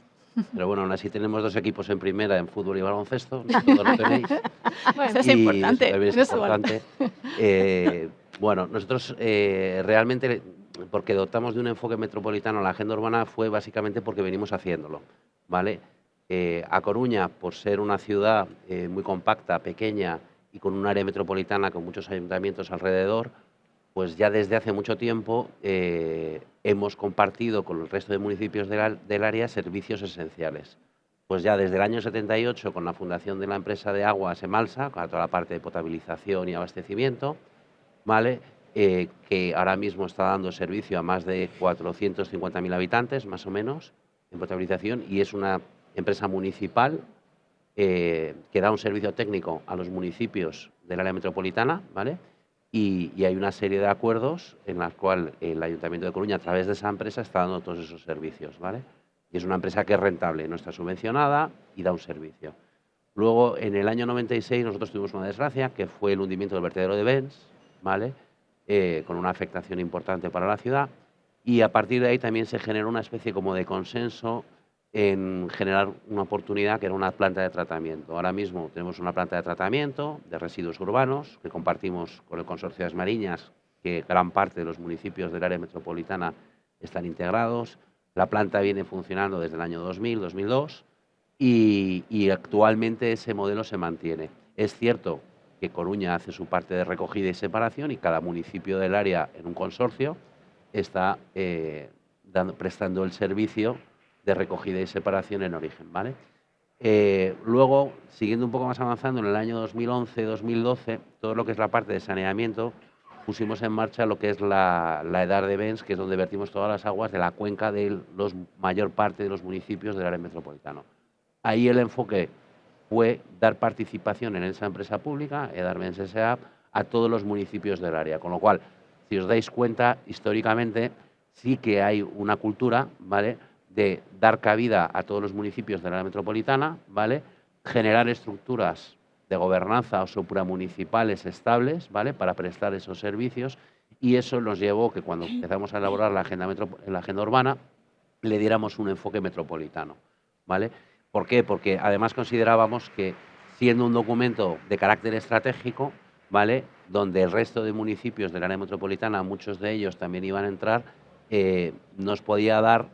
S6: Pero bueno, aún así tenemos dos equipos en primera, en fútbol y baloncesto, todos lo tenéis.
S1: Bueno, eso es importante.
S6: Eso también es importante. Bueno, nosotros realmente, porque dotamos de un enfoque metropolitano a la agenda urbana, fue básicamente porque venimos haciéndolo, ¿vale? A Coruña, por ser una ciudad muy compacta, pequeña y con un área metropolitana con muchos ayuntamientos alrededor, pues ya desde hace mucho tiempo hemos compartido con el resto de municipios del área servicios esenciales. Pues ya desde el año 78, con la fundación de la empresa de aguas Emalsa, con toda la parte de potabilización y abastecimiento, ¿vale? Que ahora mismo está dando servicio a más de 450.000 habitantes, más o menos, en potabilización, y es una empresa municipal que da un servicio técnico a los municipios del área metropolitana, ¿vale? Y hay una serie de acuerdos en los cuales el Ayuntamiento de Coruña, a través de esa empresa, está dando todos esos servicios, ¿vale? Y es una empresa que es rentable, no está subvencionada y da un servicio. Luego, en el año 96, nosotros tuvimos una desgracia, que fue el hundimiento del vertedero de Vents, ¿vale? Con una afectación importante para la ciudad. Y a partir de ahí también se generó una especie como de consenso en generar una oportunidad que era una planta de tratamiento. Ahora mismo tenemos una planta de tratamiento de residuos urbanos que compartimos con el Consorcio de As Mariñas, que gran parte de los municipios del área metropolitana están integrados. La planta viene funcionando desde el año 2000, 2002 y actualmente ese modelo se mantiene. Es cierto que Coruña hace su parte de recogida y separación y cada municipio del área en un consorcio está prestando el servicio de recogida y separación en origen, ¿vale? Luego, siguiendo un poco más avanzando, en el año 2011-2012, todo lo que es la parte de saneamiento, pusimos en marcha lo que es la EDAR de Vents, que es donde vertimos todas las aguas de la cuenca de la mayor parte de los municipios del área metropolitana. Ahí el enfoque fue dar participación en esa empresa pública, EDAR Vents S.A., a todos los municipios del área, con lo cual, si os dais cuenta, históricamente sí que hay una cultura, ¿vale?, de dar cabida a todos los municipios de la área metropolitana, ¿vale?, generar estructuras de gobernanza o supramunicipales estables, ¿vale?, para prestar esos servicios, y eso nos llevó que cuando empezamos a elaborar la agenda urbana le diéramos un enfoque metropolitano, ¿vale? ¿Por qué? Porque además considerábamos que, siendo un documento de carácter estratégico, ¿vale?, donde el resto de municipios del área metropolitana, muchos de ellos también iban a entrar, nos podía dar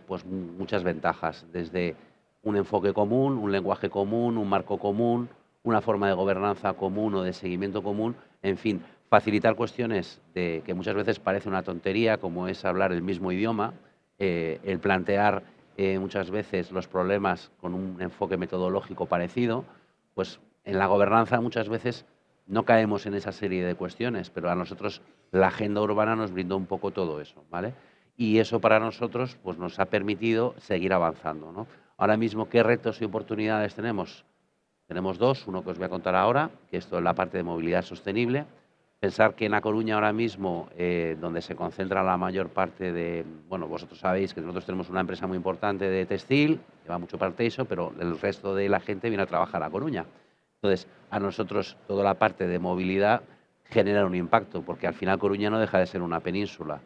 S6: pues muchas ventajas, desde un enfoque común, un lenguaje común, un marco común, una forma de gobernanza común o de seguimiento común, en fin, facilitar cuestiones que muchas veces parece una tontería, como es hablar el mismo idioma, el plantear muchas veces los problemas con un enfoque metodológico parecido, pues en la gobernanza muchas veces no caemos en esa serie de cuestiones, pero a nosotros la agenda urbana nos brindó un poco todo eso, ¿vale? Y eso para nosotros pues, nos ha permitido seguir avanzando, ¿no? Ahora mismo, ¿qué retos y oportunidades tenemos? Tenemos dos, uno que os voy a contar ahora, que esto es la parte de movilidad sostenible. Pensar que en A Coruña ahora mismo, donde se concentra la mayor parte de... Bueno, vosotros sabéis que nosotros tenemos una empresa muy importante de textil, lleva mucho parte de eso, pero el resto de la gente viene a trabajar a Coruña. Entonces, a nosotros toda la parte de movilidad genera un impacto, porque al final Coruña no deja de ser una península.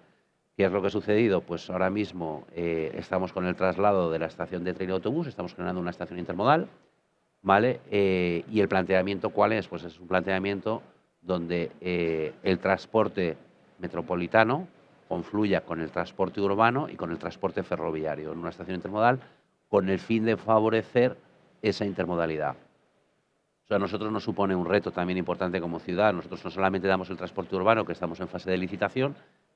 S6: ¿Qué es lo que ha sucedido? Pues ahora mismo estamos con el traslado de la estación de tren y autobús, estamos generando una estación intermodal, ¿vale? Y el planteamiento, ¿cuál es? Pues es un planteamiento donde el transporte metropolitano confluya con el transporte urbano y con el transporte ferroviario en una estación intermodal con el fin de favorecer esa intermodalidad. O sea, a nosotros nos supone un reto también importante como ciudad. Nosotros no solamente damos el transporte urbano, que estamos en fase de licitación,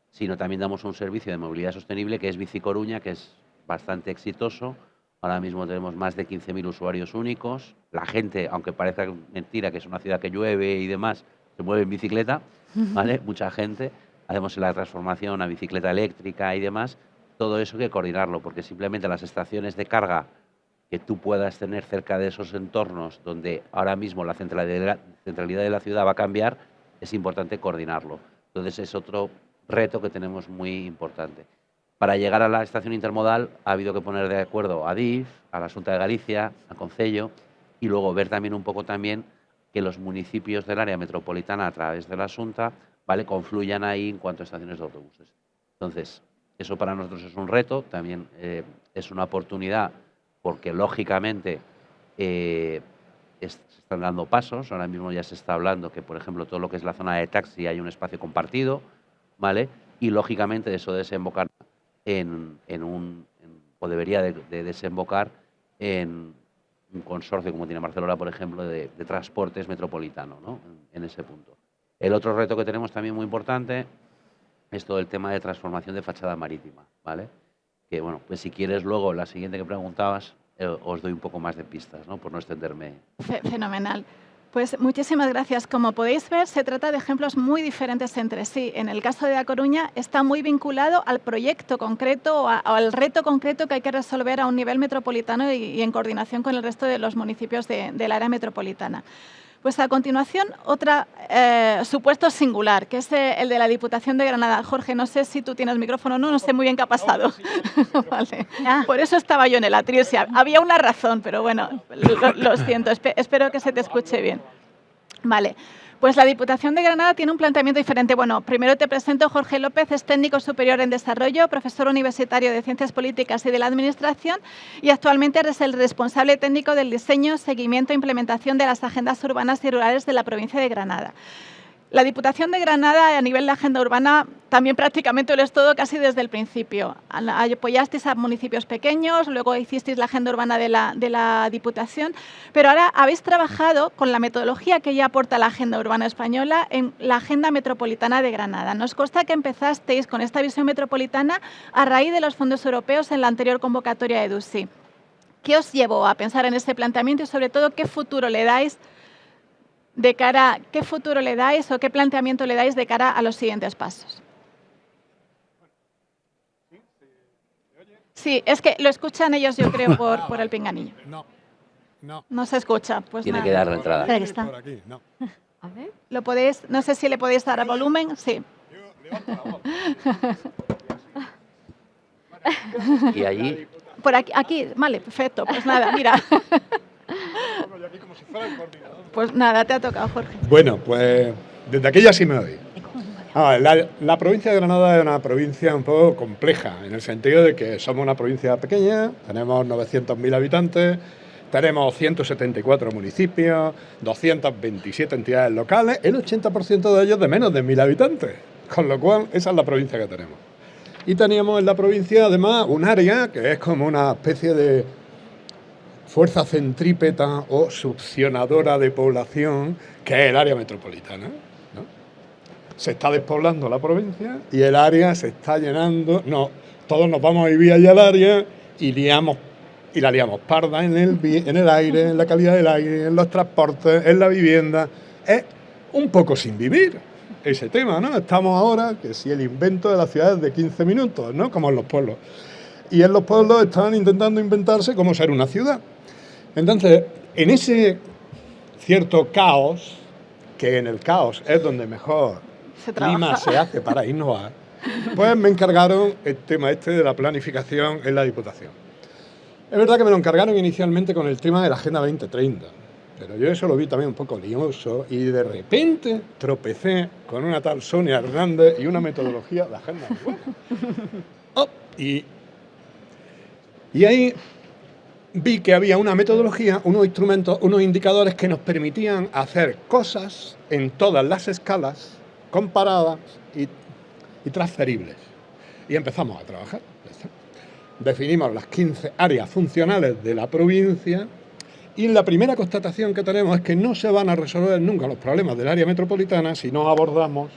S6: sino también damos un servicio de movilidad sostenible que es Bici Coruña, que es bastante exitoso. Ahora mismo tenemos más de 15.000 usuarios únicos. La gente, aunque parezca mentira que es una ciudad que llueve y demás, se mueve en bicicleta, ¿vale? Mucha gente. Hacemos la transformación a bicicleta eléctrica y demás. Todo eso hay que coordinarlo, porque simplemente las estaciones de carga que tú puedas tener cerca de esos entornos donde ahora mismo la centralidad de la ciudad va a cambiar, es importante coordinarlo. Entonces es otro reto que tenemos muy importante. Para llegar a la estación intermodal ha habido que poner de acuerdo a DIF, a la Xunta de Galicia, al Concello, y luego ver también un poco también que los municipios del área metropolitana a través de la Xunta, ¿vale?, confluyan ahí en cuanto a estaciones de autobuses. Entonces, eso para nosotros es un reto, también es una oportunidad porque lógicamente se están dando pasos. Ahora mismo ya se está hablando que, por ejemplo, todo lo que es la zona de taxi hay un espacio compartido, ¿vale? Y lógicamente eso desembocar o debería de desembocar en un consorcio como tiene Barcelona, por ejemplo, de transportes metropolitano, ¿no? En ese punto. El otro reto que tenemos también muy importante es todo el tema de transformación de fachada marítima, ¿vale? Que, bueno, pues si quieres luego, la siguiente que preguntabas, os doy un poco más de pistas, ¿no?, por no extenderme.
S1: Fenomenal. Pues muchísimas gracias. Como podéis ver, se trata de ejemplos muy diferentes entre sí. En el caso de A Coruña está muy vinculado al proyecto concreto o al reto concreto que hay que resolver a un nivel metropolitano y en coordinación con el resto de los municipios del área metropolitana. Pues a continuación, otro supuesto singular, que es el de la Diputación de Granada. Jorge, no sé si tú tienes micrófono, no sé muy bien qué ha pasado. Vale. Por eso estaba yo en el atril. Sí, había una razón, pero bueno, lo siento, espero que se te escuche bien. Vale. Pues la Diputación de Granada tiene un planteamiento diferente. Bueno, primero te presento. Jorge López es técnico superior en desarrollo, profesor universitario de Ciencias Políticas y de la Administración y actualmente es el responsable técnico del diseño, seguimiento e implementación de las agendas urbanas y rurales de la provincia de Granada. La Diputación de Granada, a nivel de agenda urbana, también prácticamente lo es todo casi desde el principio. Apoyasteis a municipios pequeños, luego hicisteis la agenda urbana de la Diputación, pero ahora habéis trabajado con la metodología que ya aporta la agenda urbana española en la agenda metropolitana de Granada. Nos consta que empezasteis con esta visión metropolitana a raíz de los fondos europeos en la anterior convocatoria de DUSI. ¿Qué os llevó a pensar en este planteamiento y sobre todo qué futuro le dais qué futuro le dais o qué planteamiento le dais de cara a los siguientes pasos? Sí, es que lo escuchan ellos, yo creo, por el pinganillo. No se escucha. Pues
S6: tiene
S1: nada.
S6: que dar la entrada.
S4: Espera que está.
S5: A ver.
S1: ¿Lo podéis? No sé si le podéis dar volumen. Sí.
S6: Y allí...
S1: Por aquí, vale, perfecto. Pues nada, mira. Pues nada, te ha tocado, Jorge.
S7: Bueno, pues desde aquí ya sí me oí. La provincia de Granada es una provincia un poco compleja, en el sentido de que somos una provincia pequeña, tenemos 900.000 habitantes, tenemos 174 municipios, 227 entidades locales, el 80% de ellos de menos de 1.000 habitantes, con lo cual esa es la provincia que tenemos. Y teníamos en la provincia además un área que es como una especie de fuerza centrípeta o succionadora de población, que es el área metropolitana, ¿no? Se está despoblando la provincia y el área se está llenando. No, todos nos vamos a vivir allá al área y la liamos parda en el aire, en la calidad del aire, en los transportes, en la vivienda. Es un poco sin vivir ese tema, ¿no? Estamos ahora, que si el invento de las ciudades de 15 minutos, ¿no? Como en los pueblos. Y en los pueblos están intentando inventarse cómo ser una ciudad. Entonces, en ese cierto caos, que en el caos es donde mejor clima se hace para innovar, pues me encargaron el tema este de la planificación en la Diputación. Es verdad que me lo encargaron inicialmente con el tema de la Agenda 2030, pero yo eso lo vi también un poco lioso y de repente tropecé con una tal Sonia Hernández y una metodología de Agenda Urbana. Oh, y ahí vi que había una metodología, unos instrumentos, unos indicadores que nos permitían hacer cosas en todas las escalas, comparadas y transferibles. Y empezamos a trabajar. Definimos las 15 áreas funcionales de la provincia y la primera constatación que tenemos es que no se van a resolver nunca los problemas del área metropolitana si no abordamos,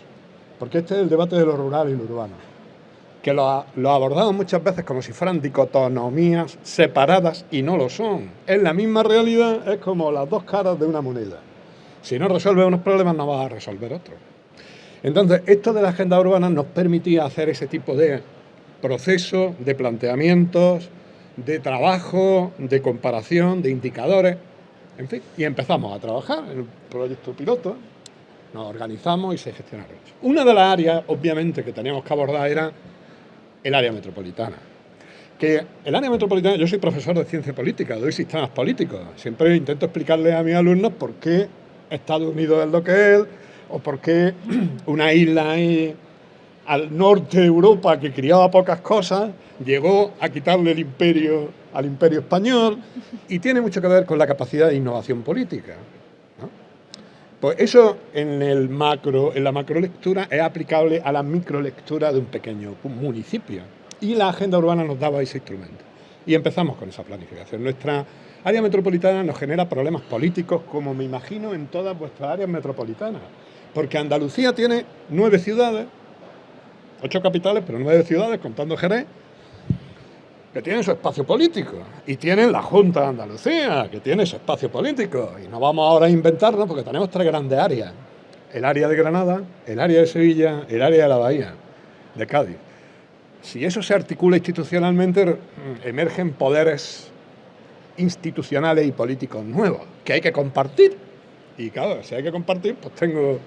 S7: porque este es el debate de lo rural y lo urbano, que lo abordamos muchas veces como si fueran dicotomías separadas y no lo son. Es la misma realidad, es como las dos caras de una moneda. Si no resuelves unos problemas no vas a resolver otros. Entonces, esto de la agenda urbana nos permitía hacer ese tipo de proceso, de planteamientos, de trabajo, de comparación, de indicadores, en fin, y empezamos a trabajar en el proyecto piloto, nos organizamos y se gestionaron. Una de las áreas, obviamente, que teníamos que abordar era el área metropolitana. Que el área metropolitana, yo soy profesor de ciencia política, doy sistemas políticos, siempre intento explicarle a mis alumnos por qué Estados Unidos es lo que es, o por qué una isla ahí al norte de Europa que criaba pocas cosas llegó a quitarle el imperio al imperio español, y tiene mucho que ver con la capacidad de innovación política, ¿no? Pues eso en la macrolectura es aplicable a la microlectura de un pequeño municipio, y la agenda urbana nos daba ese instrumento. Y empezamos con esa planificación. Nuestra área metropolitana nos genera problemas políticos, como me imagino en todas vuestras áreas metropolitanas, porque Andalucía tiene 9 ciudades, 8 capitales, pero 9 ciudades, contando Jerez, que tienen su espacio político, y tienen la Junta de Andalucía, que tiene su espacio político, y no vamos ahora a inventarnos porque tenemos 3 grandes áreas: el área de Granada, el área de Sevilla, el área de la Bahía, de Cádiz. Si eso se articula institucionalmente, emergen poderes institucionales y políticos nuevos, que hay que compartir, y claro, si hay que compartir, pues tengo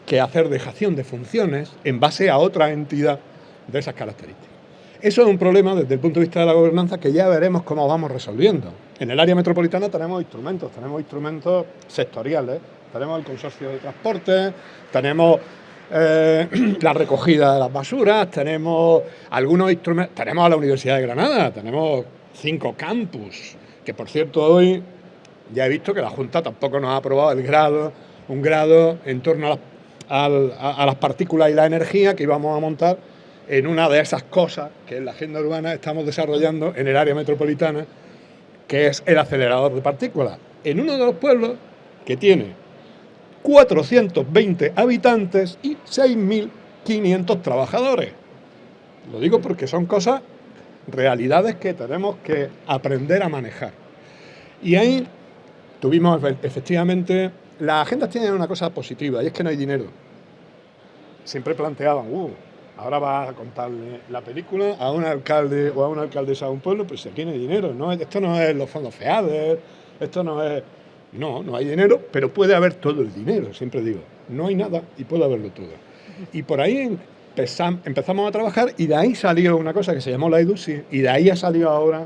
S7: que hacer dejación de funciones en base a otra entidad de esas características. Eso es un problema desde el punto de vista de la gobernanza que ya veremos cómo vamos resolviendo. En el área metropolitana tenemos instrumentos sectoriales, tenemos el consorcio de transporte, tenemos la recogida de las basuras, tenemos algunos instrumentos, tenemos a la Universidad de Granada, tenemos 5 campus, que por cierto hoy ya he visto que la Junta tampoco nos ha aprobado un grado en torno a las partículas y la energía que íbamos a montar en una de esas cosas que en la agenda urbana estamos desarrollando en el área metropolitana, que es el acelerador de partículas, en uno de los pueblos que tiene 420 habitantes y 6.500 trabajadores. Lo digo porque son cosas, realidades que tenemos que aprender a manejar. Y ahí tuvimos, efectivamente, las agendas tienen una cosa positiva, y es que no hay dinero. Siempre planteaban, ahora vas a contarle la película a un alcalde o a una alcaldesa de un pueblo, pues aquí no hay dinero, ¿no? Esto no es los fondos FEADER, esto no es... No hay dinero, pero puede haber todo el dinero, siempre digo. No hay nada y puede haberlo todo. Y por ahí empezamos a trabajar, y de ahí salió una cosa que se llamó la EDUSI, y de ahí ha salido ahora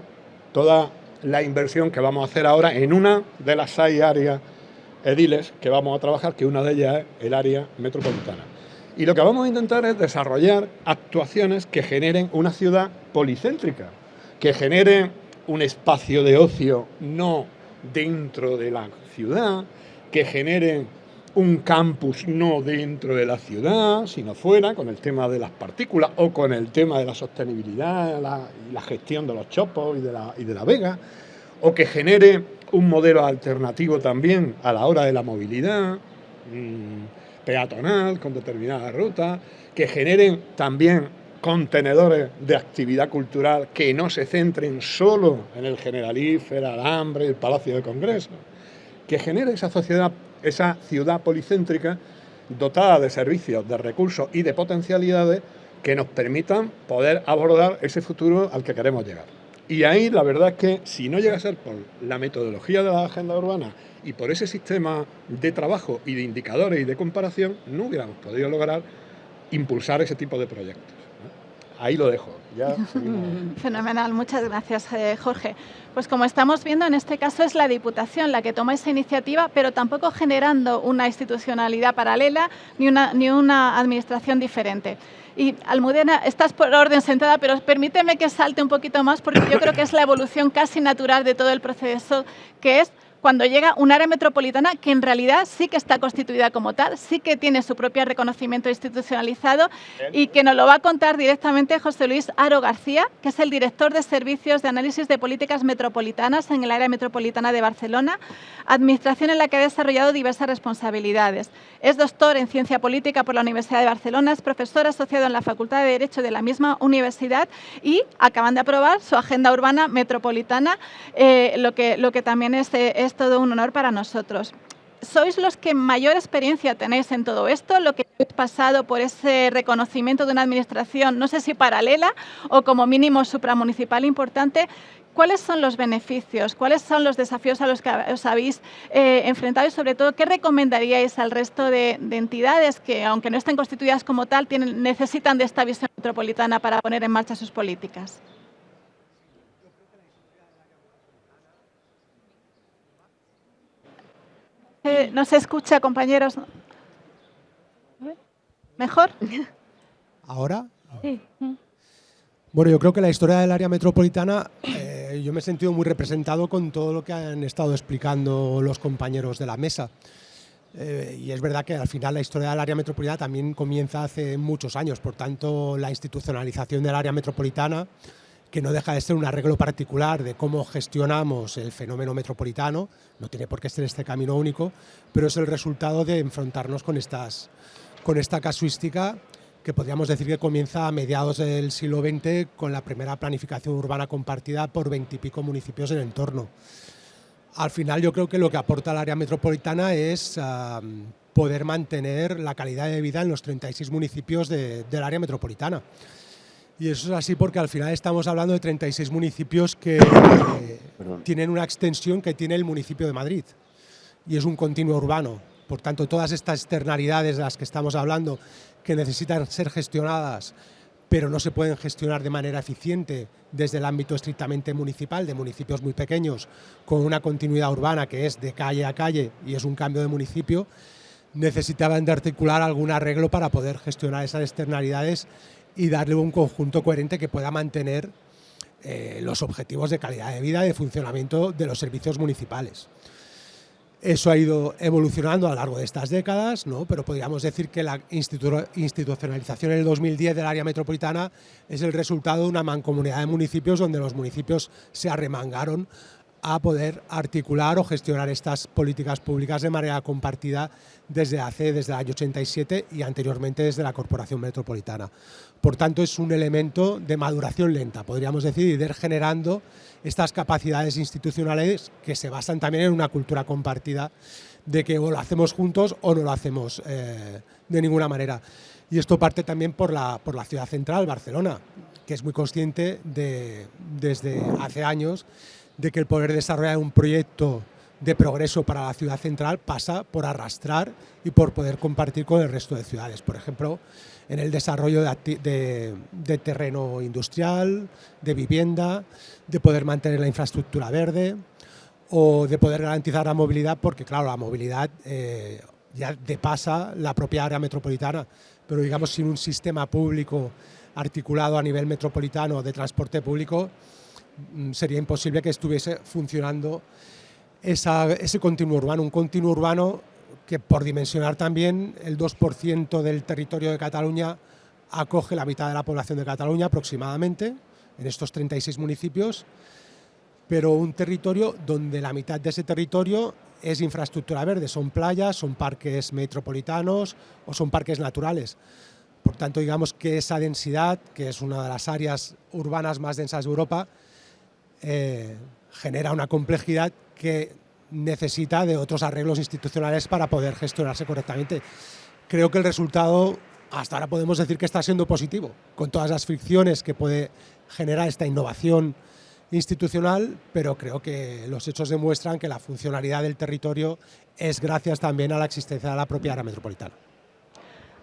S7: toda la inversión que vamos a hacer ahora en una de las 6 áreas ediles que vamos a trabajar, que una de ellas es el área metropolitana. Y lo que vamos a intentar es desarrollar actuaciones que generen una ciudad policéntrica, que generen un espacio de ocio no dentro de la ciudad, que generen un campus no dentro de la ciudad, sino fuera, con el tema de las partículas o con el tema de la sostenibilidad y la gestión de los chopos y de la vega, o que genere un modelo alternativo también a la hora de la movilidad peatonal con determinadas rutas, que generen también contenedores de actividad cultural que no se centren solo en el Generalife, el Alhambra, el Palacio de Congreso, que genere esa sociedad esa ciudad policéntrica dotada de servicios, de recursos y de potencialidades que nos permitan poder abordar ese futuro al que queremos llegar. Y ahí la verdad es que si no llega a ser por la metodología de la agenda urbana y por ese sistema de trabajo y de indicadores y de comparación, no hubiéramos podido lograr impulsar ese tipo de proyectos. Ahí lo dejo. Ya seguimos.
S1: Fenomenal, muchas gracias, Jorge. Pues como estamos viendo, en este caso es la Diputación la que toma esa iniciativa, pero tampoco generando una institucionalidad paralela ni una administración diferente. Y Almudena, estás por orden sentada, pero permíteme que salte un poquito más porque yo creo que es la evolución casi natural de todo el proceso, que es cuando llega un área metropolitana que en realidad sí que está constituida como tal, sí que tiene su propio reconocimiento institucionalizado y que nos lo va a contar directamente José Luis Haro García, que es el director de Servicios de Análisis de Políticas Metropolitanas en el área metropolitana de Barcelona, administración en la que ha desarrollado diversas responsabilidades. Es doctor en Ciencia Política por la Universidad de Barcelona, es profesor asociado en la Facultad de Derecho de la misma universidad y acaban de aprobar su agenda urbana metropolitana, lo que también es todo un honor para nosotros. ¿Sois los que mayor experiencia tenéis en todo esto? ¿Lo que habéis pasado por ese reconocimiento de una administración, no sé si paralela o como mínimo supramunicipal importante? ¿Cuáles son los beneficios? ¿Cuáles son los desafíos a los que os habéis enfrentado? Y sobre todo, ¿qué recomendaríais al resto de entidades que, aunque no estén constituidas como tal, necesitan de esta visión metropolitana para poner en marcha sus políticas? No se escucha, compañeros. ¿Mejor?
S8: ¿Ahora?
S5: Sí.
S8: Bueno, yo creo que la historia del área metropolitana, yo me he sentido muy representado con todo lo que han estado explicando los compañeros de la mesa. Y es verdad que al final la historia del área metropolitana también comienza hace muchos años, por tanto la institucionalización del área metropolitana, que no deja de ser un arreglo particular de cómo gestionamos el fenómeno metropolitano, no tiene por qué ser este camino único, pero es el resultado de enfrentarnos con esta casuística que podríamos decir que comienza a mediados del siglo XX con la primera planificación urbana compartida por 20 y pico municipios en el entorno. Al final yo creo que lo que aporta el área metropolitana es poder mantener la calidad de vida en los 36 municipios del área metropolitana. Y eso es así porque al final estamos hablando de 36 municipios que tienen una extensión que tiene el municipio de Madrid y es un continuo urbano. Por tanto, todas estas externalidades de las que estamos hablando que necesitan ser gestionadas pero no se pueden gestionar de manera eficiente desde el ámbito estrictamente municipal, de municipios muy pequeños, con una continuidad urbana que es de calle a calle y es un cambio de municipio, necesitaban de articular algún arreglo para poder gestionar esas externalidades y darle un conjunto coherente que pueda mantener los objetivos de calidad de vida y de funcionamiento de los servicios municipales. Eso ha ido evolucionando a lo largo de estas décadas, ¿no? Pero podríamos decir que la institucionalización en el 2010 del área metropolitana es el resultado de una mancomunidad de municipios donde los municipios se arremangaron a poder articular o gestionar estas políticas públicas de manera compartida desde el año 87 y anteriormente desde la Corporación Metropolitana. Por tanto, es un elemento de maduración lenta, podríamos decir, y de ir generando estas capacidades institucionales que se basan también en una cultura compartida de que o lo hacemos juntos o no lo hacemos de ninguna manera. Y esto parte también por la ciudad central, Barcelona, que es muy consciente desde hace años de que el poder desarrollar un proyecto de progreso para la ciudad central pasa por arrastrar y por poder compartir con el resto de ciudades. Por ejemplo, en el desarrollo de terreno industrial, de vivienda, de poder mantener la infraestructura verde o de poder garantizar la movilidad, porque claro, la movilidad ya depasa la propia área metropolitana, pero digamos sin un sistema público articulado a nivel metropolitano de transporte público, sería imposible que estuviese funcionando ese continuo urbano, un continuo urbano que por dimensionar también el 2% del territorio de Cataluña acoge la mitad de la población de Cataluña aproximadamente, en estos 36 municipios, pero un territorio donde la mitad de ese territorio es infraestructura verde, son playas, son parques metropolitanos o son parques naturales. Por tanto, digamos que esa densidad, que es una de las áreas urbanas más densas de Europa, genera una complejidad que necesita de otros arreglos institucionales para poder gestionarse correctamente. Creo que el resultado, hasta ahora podemos decir que está siendo positivo, con todas las fricciones que puede generar esta innovación institucional, pero creo que los hechos demuestran que la funcionalidad del territorio es gracias también a la existencia de la propia área metropolitana.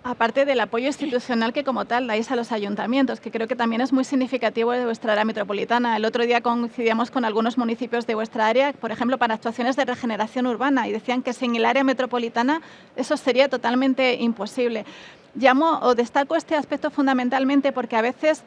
S1: Aparte del apoyo institucional que como tal dais a los ayuntamientos, que creo que también es muy significativo de vuestra área metropolitana. El otro día coincidíamos con algunos municipios de vuestra área, por ejemplo, para actuaciones de regeneración urbana, y decían que sin el área metropolitana eso sería totalmente imposible. Llamo o destaco este aspecto fundamentalmente porque a veces,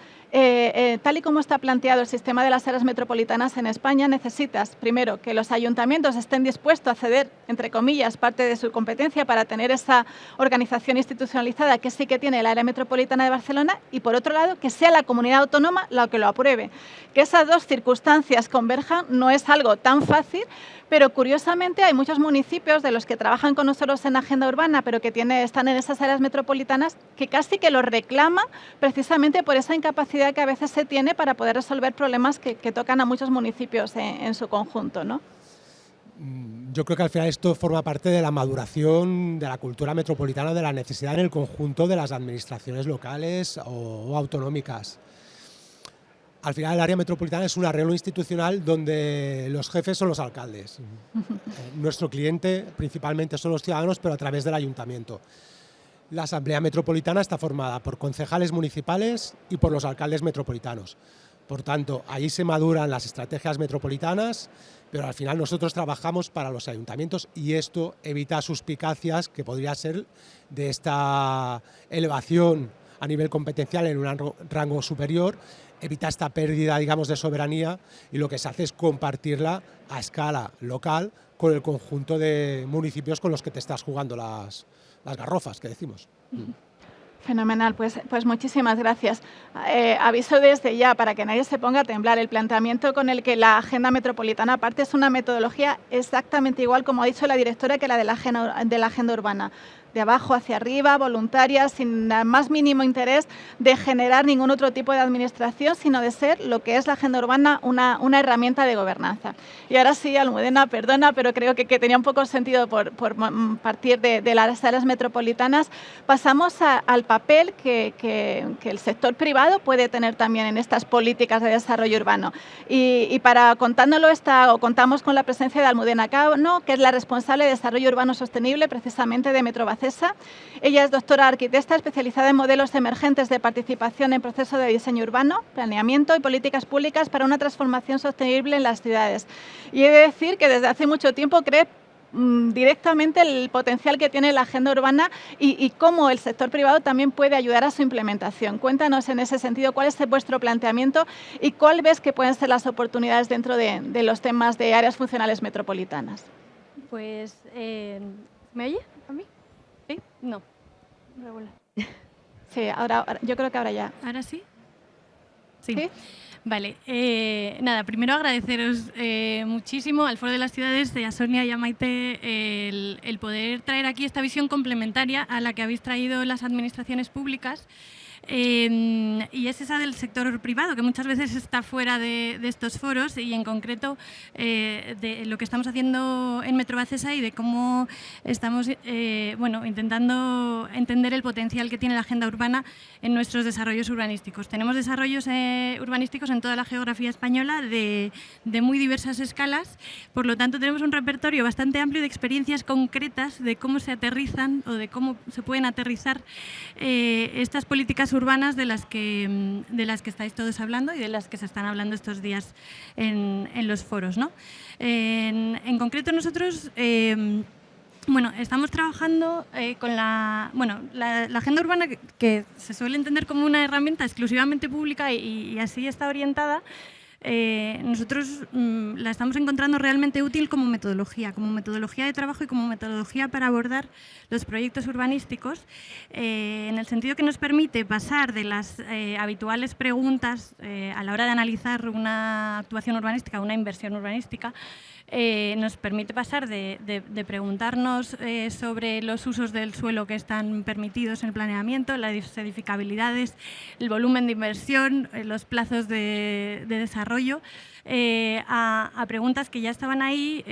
S1: tal y como está planteado el sistema de las áreas metropolitanas en España, necesitas, primero, que los ayuntamientos estén dispuestos a ceder, entre comillas, parte de su competencia para tener esa organización institucionalizada que sí que tiene la área metropolitana de Barcelona, y por otro lado, que sea la comunidad autónoma la que lo apruebe. Que esas dos circunstancias converjan no es algo tan fácil, pero curiosamente hay muchos municipios de los que trabajan con nosotros en agenda urbana, pero que están en esas áreas metropolitanas, que casi que lo reclaman precisamente por esa incapacidad que a veces se tiene para poder resolver problemas que tocan a muchos municipios en su conjunto, ¿no?
S8: Yo creo que al final esto forma parte de la maduración de la cultura metropolitana, de la necesidad en el conjunto de las administraciones locales o autonómicas. Al final el área metropolitana es un arreglo institucional donde los jefes son los alcaldes. Nuestro cliente principalmente son los ciudadanos, pero a través del ayuntamiento. La Asamblea Metropolitana está formada por concejales municipales y por los alcaldes metropolitanos. Por tanto, ahí se maduran las estrategias metropolitanas, pero al final nosotros trabajamos para los ayuntamientos y esto evita suspicacias que podría ser de esta elevación a nivel competencial en un rango superior, evita esta pérdida, digamos, de soberanía, y lo que se hace es compartirla a escala local con el conjunto de municipios con los que te estás jugando las garrofas, que decimos.
S1: Fenomenal, pues muchísimas gracias. Aviso desde ya, para que nadie se ponga a temblar, el planteamiento con el que la agenda metropolitana parte es una metodología exactamente igual, como ha dicho la directora, que la de la agenda urbana. De abajo hacia arriba, voluntaria, sin el más mínimo interés de generar ningún otro tipo de administración, sino de ser lo que es la agenda urbana, una herramienta de gobernanza. Y ahora sí, Almudena, perdona, pero creo que tenía un poco sentido por partir de las áreas metropolitanas. Pasamos al papel que el sector privado puede tener también en estas políticas de desarrollo urbano. Y para contándolo contamos con la presencia de Almudena Cano, que es la responsable de Desarrollo Urbano Sostenible, precisamente de Metrobacesa. Ella es doctora arquitecta especializada en modelos emergentes de participación en proceso de diseño urbano, planeamiento y políticas públicas para una transformación sostenible en las ciudades. Y he de decir que desde hace mucho tiempo cree directamente el potencial que tiene la agenda urbana y cómo el sector privado también puede ayudar a su implementación. Cuéntanos en ese sentido cuál es vuestro planteamiento y cuál ves que pueden ser las oportunidades dentro de los temas de áreas funcionales metropolitanas.
S9: Pues, ¿me oye a mí? ¿Sí? No. Regular.
S1: Sí, ahora yo creo que ahora ya.
S9: ¿Ahora sí? Sí.
S1: ¿Sí?
S9: Vale, nada, primero agradeceros muchísimo al Foro de las Ciudades, a Sonia y a Maite, el poder traer aquí esta visión complementaria a la que habéis traído las administraciones públicas. Y es esa del sector privado, que muchas veces está fuera de estos foros, y en concreto de lo que estamos haciendo en Metrobacesa y de cómo estamos intentando entender el potencial que tiene la agenda urbana en nuestros desarrollos urbanísticos. Tenemos desarrollos urbanísticos en toda la geografía española de muy diversas escalas, por lo tanto tenemos un repertorio bastante amplio de experiencias concretas de cómo se aterrizan o de cómo se pueden aterrizar estas políticas urbanas de las que estáis todos hablando y de las que se están hablando estos días en los foros, ¿no? En concreto nosotros estamos trabajando con la agenda urbana, que se suele entender como una herramienta exclusivamente pública y así está orientada. Nosotros la estamos encontrando realmente útil como metodología de trabajo y como metodología para abordar los proyectos urbanísticos, en el sentido que nos permite pasar de las habituales preguntas a la hora de analizar una actuación urbanística, una inversión urbanística, nos permite pasar de preguntarnos sobre los usos del suelo que están permitidos en el planeamiento, las edificabilidades, el volumen de inversión, los plazos de desarrollo, a preguntas que ya estaban ahí,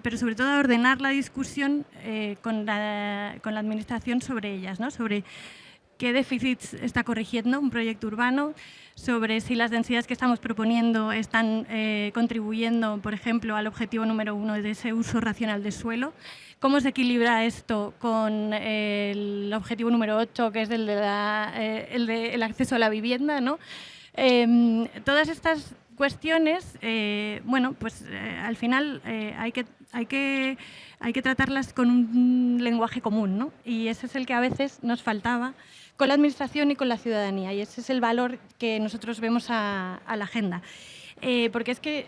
S9: pero sobre todo a ordenar la discusión con la Administración sobre ellas, ¿no? Sobre qué déficits está corrigiendo un proyecto urbano, sobre si las densidades que estamos proponiendo están contribuyendo, por ejemplo, al objetivo número 1 de ese uso racional del suelo, cómo se equilibra esto con el objetivo número 8, que es el del acceso a la vivienda, ¿no? Todas estas cuestiones, bueno, pues al final hay que tratarlas con un lenguaje común, ¿no? Y ese es el que a veces nos faltaba con la Administración y con la ciudadanía, y ese es el valor que nosotros vemos a la agenda. Porque es que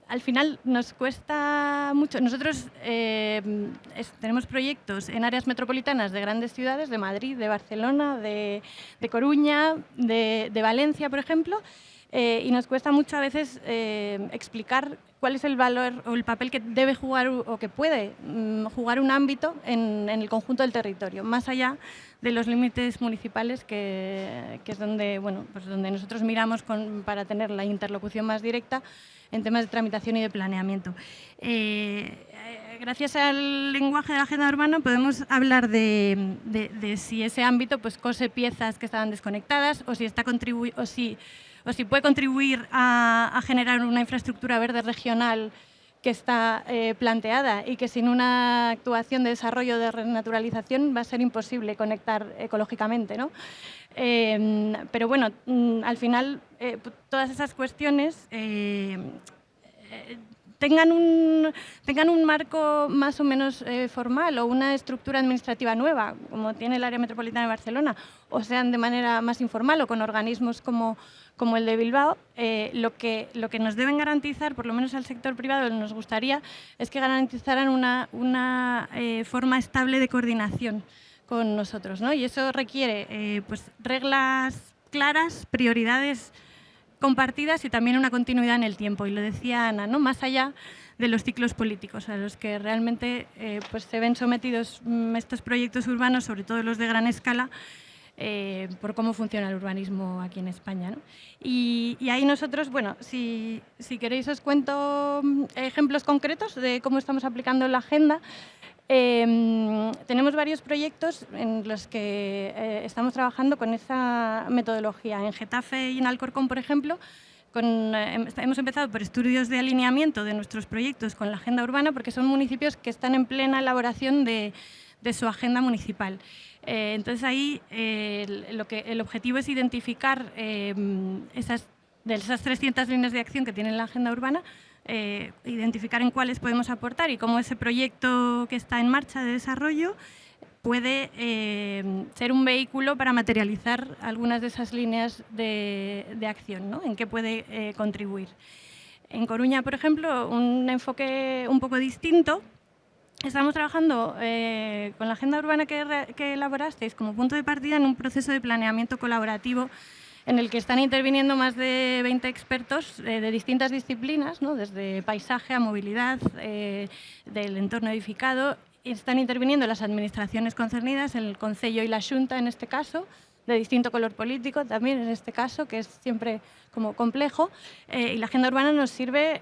S9: al final nos cuesta mucho. Nosotros tenemos proyectos en áreas metropolitanas de grandes ciudades, de Madrid, de Barcelona, de Coruña, de Valencia, por ejemplo, y nos cuesta mucho a veces explicar cuál es el valor o el papel que debe jugar o que puede jugar un ámbito en el conjunto del territorio, más allá de los límites municipales, que es donde, bueno, pues donde nosotros miramos para tener la interlocución más directa en temas de tramitación y de planeamiento. Gracias al lenguaje de la agenda urbana podemos hablar de si ese ámbito pues cose piezas que estaban desconectadas o si puede contribuir a generar una infraestructura verde regional que está planteada y que sin una actuación de desarrollo de renaturalización va a ser imposible conectar ecológicamente, ¿no? Pero bueno, al final todas esas cuestiones tengan un marco más o menos formal o una estructura administrativa nueva, como tiene el área metropolitana de Barcelona, o sean de manera más informal o con organismos como el de Bilbao, lo que nos deben garantizar, por lo menos al sector privado, nos gustaría, es que garantizaran una forma estable de coordinación con nosotros, ¿no? Y eso requiere pues, reglas claras, prioridades compartidas y también una continuidad en el tiempo. Y lo decía Ana, ¿no? Más allá de los ciclos políticos a los que realmente pues se ven sometidos estos proyectos urbanos, sobre todo los de gran escala, por cómo funciona el urbanismo aquí en España, ¿no? Y ahí nosotros, bueno, si queréis os cuento ejemplos concretos de cómo estamos aplicando la agenda. Tenemos varios proyectos en los que estamos trabajando con esa metodología. En Getafe y en Alcorcón, por ejemplo, hemos empezado por estudios de alineamiento de nuestros proyectos con la agenda urbana, porque son municipios que están en plena elaboración de su agenda municipal. Entonces ahí el objetivo es identificar de esas 300 líneas de acción que tiene la agenda urbana, identificar en cuáles podemos aportar y cómo ese proyecto que está en marcha de desarrollo puede ser un vehículo para materializar algunas de esas líneas de acción, ¿no? En qué puede contribuir. En Coruña, por ejemplo, un enfoque un poco distinto. Estamos trabajando con la agenda urbana que elaborasteis como punto de partida en un proceso de planeamiento colaborativo en el que están interviniendo más de 20 expertos de distintas disciplinas, ¿no? Desde paisaje a movilidad, del entorno edificado. Están interviniendo las administraciones concernidas, el Concello y la Xunta en este caso, de distinto color político también en este caso, que es siempre como complejo, y la agenda urbana nos sirve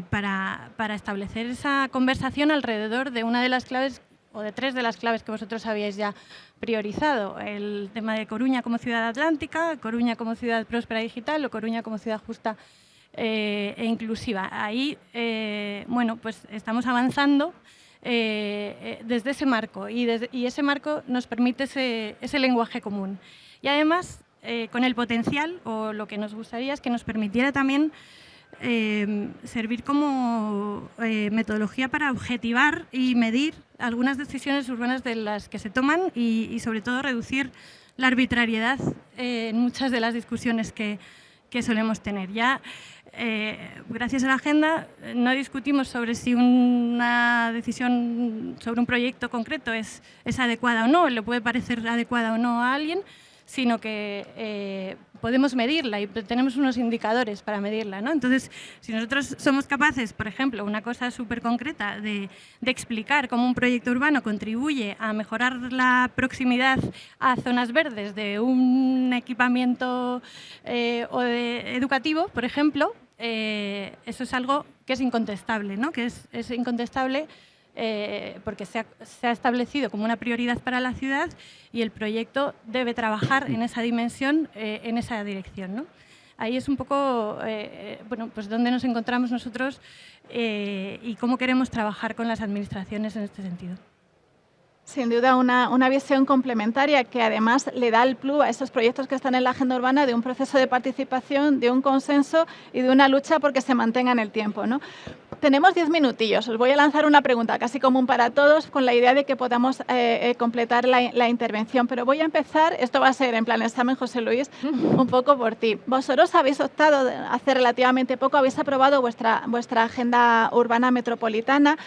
S9: para establecer esa conversación alrededor de una de las claves o de tres de las claves que vosotros habíais ya priorizado: el tema de Coruña como ciudad atlántica, Coruña como ciudad próspera digital o Coruña como ciudad justa e inclusiva. Ahí, bueno, pues estamos avanzando desde ese marco y ese marco nos permite ese lenguaje común. Y además, con el potencial, o lo que nos gustaría es que nos permitiera también servir como metodología para objetivar y medir algunas decisiones urbanas de las que se toman y sobre todo reducir la arbitrariedad en muchas de las discusiones que solemos tener. Ya, gracias a la agenda, no discutimos sobre si una decisión sobre un proyecto concreto es adecuada o no, le puede parecer adecuada o no a alguien, sino que podemos medirla y tenemos unos indicadores para medirla, ¿no? Entonces, si nosotros somos capaces, por ejemplo, una cosa súper concreta de explicar cómo un proyecto urbano contribuye a mejorar la proximidad a zonas verdes de un equipamiento educativo, por ejemplo, eso es algo que es incontestable, ¿no? Que es incontestable porque se ha establecido como una prioridad para la ciudad y el proyecto debe trabajar en esa dimensión, en esa dirección, ¿no? Ahí es un poco bueno, pues dónde nos encontramos nosotros y cómo queremos trabajar con las administraciones en este sentido.
S1: Sin duda una visión complementaria que además le da el plus a esos proyectos que están en la agenda urbana de un proceso de participación, de un consenso y de una lucha porque se mantenga en el tiempo, ¿no? Tenemos 10 minutillos. Os voy a lanzar una pregunta casi común para todos con la idea de que podamos completar la intervención. Pero voy a empezar, esto va a ser en plan examen, José Luis, un poco por ti. Vosotros habéis optado hace relativamente poco, habéis aprobado vuestra agenda urbana metropolitana,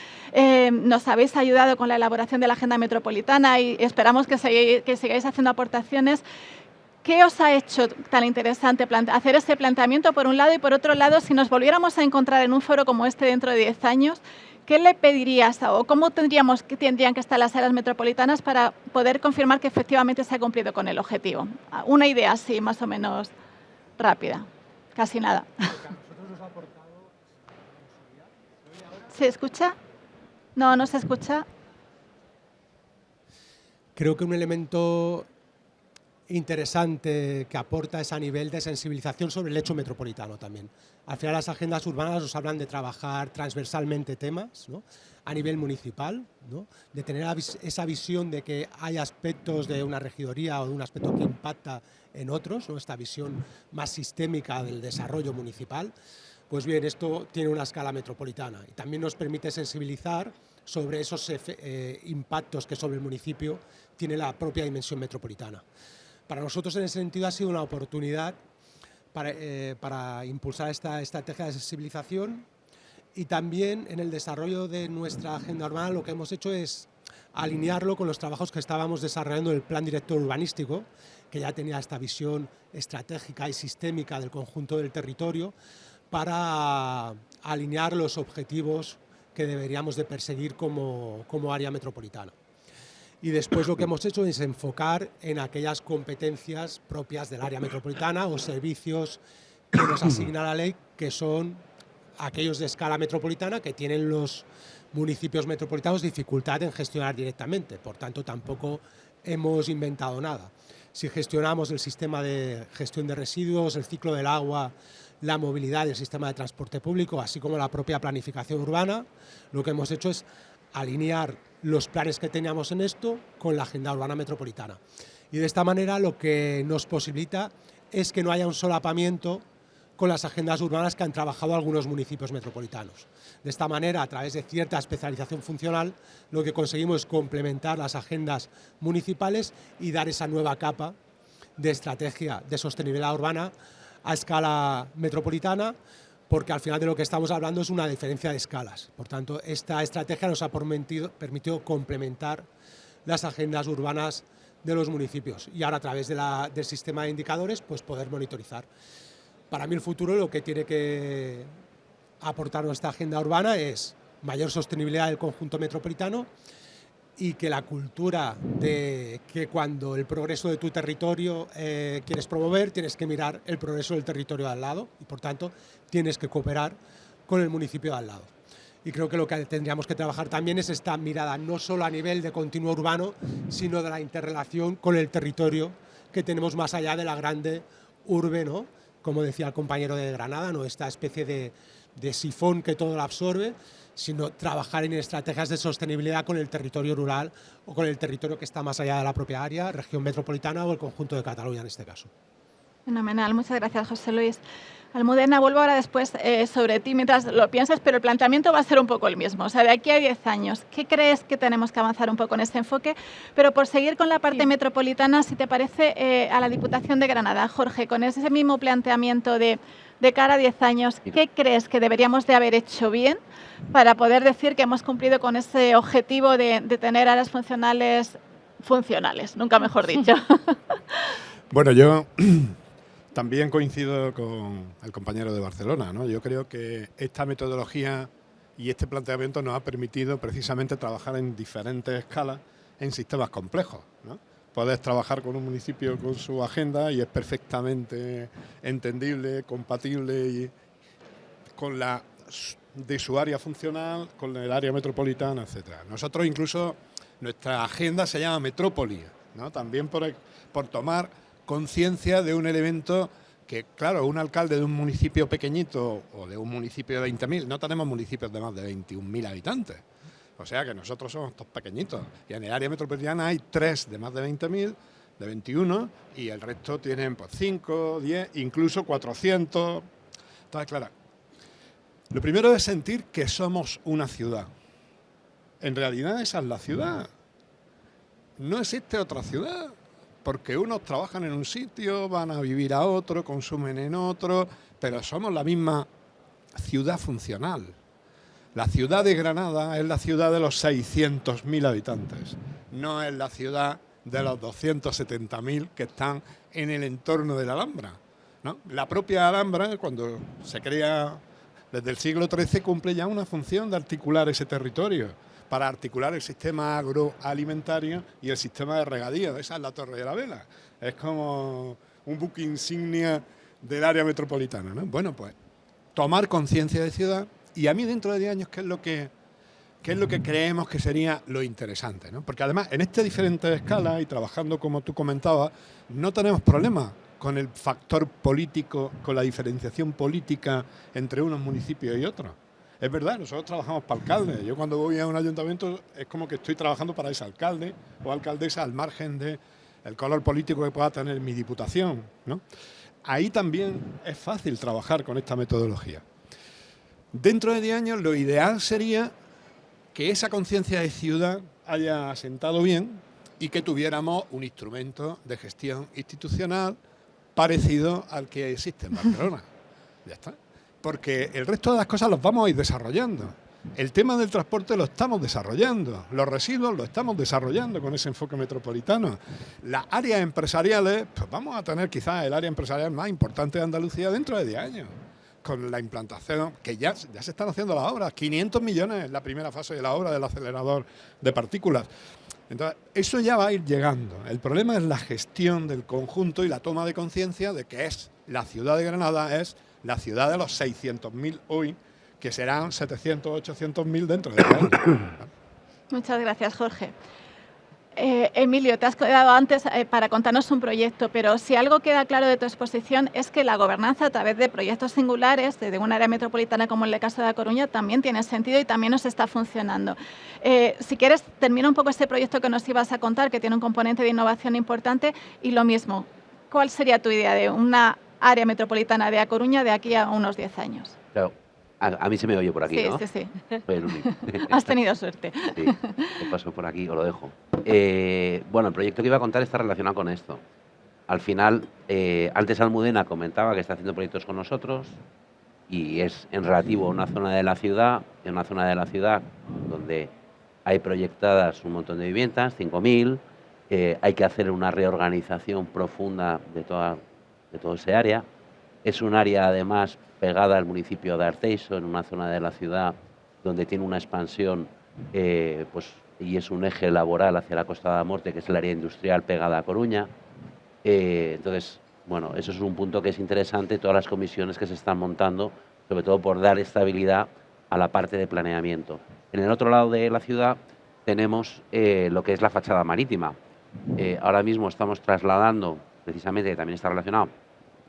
S1: nos habéis ayudado con la elaboración de la agenda metropolitana y esperamos que sigáis haciendo aportaciones. ¿Qué os ha hecho tan interesante hacer ese planteamiento por un lado y por otro lado, si nos volviéramos a encontrar en un foro como este dentro de 10 años, ¿qué le pedirías o cómo tendrían que estar las áreas metropolitanas para poder confirmar que efectivamente se ha cumplido con el objetivo? Una idea así, más o menos rápida, casi nada. ¿Se escucha? No, no se escucha.
S8: Creo que un elemento interesante que aporta es a nivel de sensibilización sobre el hecho metropolitano también. Al final las agendas urbanas nos hablan de trabajar transversalmente temas, ¿no? A nivel municipal, ¿no? De tener esa visión de que hay aspectos de una regidoría o de un aspecto que impacta en otros, ¿no? Esta visión más sistémica del desarrollo municipal. Pues bien, esto tiene una escala metropolitana y también nos permite sensibilizar sobre esos impactos que sobre el municipio tiene la propia dimensión metropolitana. Para nosotros, en ese sentido, ha sido una oportunidad para impulsar esta estrategia de sensibilización y también en el desarrollo de nuestra agenda urbana lo que hemos hecho es alinearlo con los trabajos que estábamos desarrollando en el Plan Director Urbanístico, que ya tenía esta visión estratégica y sistémica del conjunto del territorio para alinear los objetivos que deberíamos de perseguir como área metropolitana. Y después lo que hemos hecho es enfocar en aquellas competencias propias del área metropolitana o servicios que nos asigna la ley, que son aquellos de escala metropolitana que tienen los municipios metropolitanos dificultad en gestionar directamente. Por tanto, tampoco hemos inventado nada. Si gestionamos el sistema de gestión de residuos, el ciclo del agua, la movilidad y el sistema de transporte público, así como la propia planificación urbana, lo que hemos hecho es alinear los planes que teníamos en esto con la agenda urbana metropolitana. Y de esta manera lo que nos posibilita es que no haya un solapamiento con las agendas urbanas que han trabajado algunos municipios metropolitanos. De esta manera, a través de cierta especialización funcional, lo que conseguimos es complementar las agendas municipales y dar esa nueva capa de estrategia de sostenibilidad urbana a escala metropolitana, porque al final de lo que estamos hablando es una diferencia de escalas. Por tanto, esta estrategia nos ha permitido complementar las agendas urbanas de los municipios y ahora a través del sistema de indicadores pues poder monitorizar. Para mí el futuro lo que tiene que aportar nuestra agenda urbana es mayor sostenibilidad del conjunto metropolitano y que la cultura de que cuando el progreso de tu territorio quieres promover, tienes que mirar el progreso del territorio de al lado y por tanto tienes que cooperar con el municipio de al lado. Y creo que lo que tendríamos que trabajar también es esta mirada no solo a nivel de continuo urbano, sino de la interrelación con el territorio que tenemos más allá de la grande urbe, ¿no? Como decía el compañero de Granada, no esta especie de sifón que todo lo absorbe, sino trabajar en estrategias de sostenibilidad con el territorio rural o con el territorio que está más allá de la propia área, región metropolitana o el conjunto de Cataluña en este caso.
S1: Fenomenal, muchas gracias, José Luis. Almudena, vuelvo ahora después sobre ti mientras lo piensas, pero el planteamiento va a ser un poco el mismo. O sea, de aquí a 10 años, ¿qué crees que tenemos que avanzar un poco en ese enfoque? Pero por seguir con la parte metropolitana, si te parece, a la Diputación de Granada, Jorge, con ese mismo planteamiento de cara a 10 años, ¿qué crees que deberíamos de haber hecho bien para poder decir que hemos cumplido con ese objetivo de tener áreas funcionales, nunca mejor dicho?
S7: Bueno, yo También coincido con el compañero de Barcelona, ¿no? Yo creo que esta metodología y este planteamiento nos ha permitido precisamente trabajar en diferentes escalas en sistemas complejos, ¿no? Puedes trabajar con un municipio con su agenda y es perfectamente entendible, compatible y con la de su área funcional, con el área metropolitana, etcétera. Nosotros incluso, nuestra agenda se llama Metrópoli, ¿no? También por tomar conciencia de un elemento que, claro, un alcalde de un municipio pequeñito o de un municipio de 20.000, no tenemos municipios de más de 21.000 habitantes, o sea que nosotros somos todos pequeñitos, y en el área metropolitana hay 3 de más de 20.000, de 21, y el resto tienen pues 5, 10, incluso 400. Entonces, claro, lo primero es sentir que somos una ciudad. En realidad esa es la ciudad. No existe otra ciudad, porque unos trabajan en un sitio, van a vivir a otro, consumen en otro, pero somos la misma ciudad funcional. La ciudad de Granada es la ciudad de los 600.000 habitantes, no es la ciudad de los 270.000 que están en el entorno de la Alhambra, ¿no? La propia Alhambra, cuando se crea desde el siglo XIII, cumple ya una función de articular ese territorio, para articular el sistema agroalimentario y el sistema de regadío. Esa es la Torre de la Vela. Es como un buque insignia del área metropolitana, ¿no? Bueno, pues tomar conciencia de ciudad, y a mí dentro de 10 años, ¿qué es lo que creemos que sería lo interesante, ¿no? Porque además, en estas diferentes escalas y trabajando como tú comentabas, no tenemos problema con el factor político, con la diferenciación política entre unos municipios y otros. Es verdad, nosotros trabajamos para alcaldes. Yo cuando voy a un ayuntamiento es como que estoy trabajando para ese alcalde o alcaldesa al margen del color político que pueda tener mi diputación, ¿no? Ahí también es fácil trabajar con esta metodología. Dentro de 10 años lo ideal sería que esa conciencia de ciudad haya asentado bien y que tuviéramos un instrumento de gestión institucional parecido al que existe en Barcelona. Ya está. Porque el resto de las cosas los vamos a ir desarrollando. El tema del transporte lo estamos desarrollando, los residuos lo estamos desarrollando con ese enfoque metropolitano. Las áreas empresariales, pues vamos a tener quizás el área empresarial más importante de Andalucía dentro de 10 años, con la implantación, que ya se están haciendo las obras, 500 millones en la primera fase de la obra del acelerador de partículas. Entonces, eso ya va a ir llegando. El problema es la gestión del conjunto y la toma de conciencia de que es la ciudad de Granada, es la ciudad de los 600.000 hoy, que serán 700 o 800.000 dentro de 10 años.
S1: Muchas gracias, Jorge. Emilio, te has quedado antes para contarnos un proyecto, pero si algo queda claro de tu exposición es que la gobernanza a través de proyectos singulares, de un área metropolitana como en el caso de La Coruña, también tiene sentido y también nos está funcionando. Si quieres, termina un poco este proyecto que nos ibas a contar, que tiene un componente de innovación importante, y lo mismo, ¿cuál sería tu idea de una área metropolitana de A Coruña de aquí a unos 10 años?
S6: Claro. A mí se me oye por aquí,
S1: sí,
S6: ¿no?
S1: Sí, sí.
S6: Soy el único.
S1: Has tenido suerte.
S6: Sí, te paso por aquí o lo dejo. Bueno, el proyecto que iba a contar está relacionado con esto. Al final, antes Almudena comentaba que está haciendo proyectos con nosotros y es en relativo a una zona de la ciudad, donde hay proyectadas un montón de viviendas, 5.000, hay que hacer una reorganización profunda de todo ese área. Es un área, además, pegada al municipio de Arteixo, en una zona de la ciudad donde tiene una expansión y es un eje laboral hacia la Costa de la Morte, que es el área industrial pegada a Coruña. Entonces, bueno, eso es un punto que es interesante, todas las comisiones que se están montando, sobre todo por dar estabilidad a la parte de planeamiento. En el otro lado de la ciudad tenemos lo que es la fachada marítima. Ahora mismo estamos trasladando, precisamente, que también está relacionado,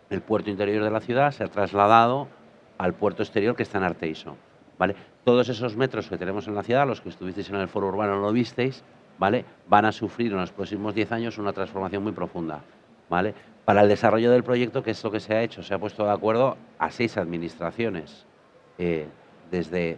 S6: el puerto interior de la ciudad se ha trasladado al puerto exterior que está en Arteixo, ¿vale? Todos esos metros que tenemos en la ciudad, los que estuvisteis en el foro urbano lo visteis, ¿vale? Van a sufrir en los próximos 10 años una transformación muy profunda, ¿vale? Para el desarrollo del proyecto, ¿qué es lo que se ha hecho? Se ha puesto de acuerdo a 6 administraciones, desde,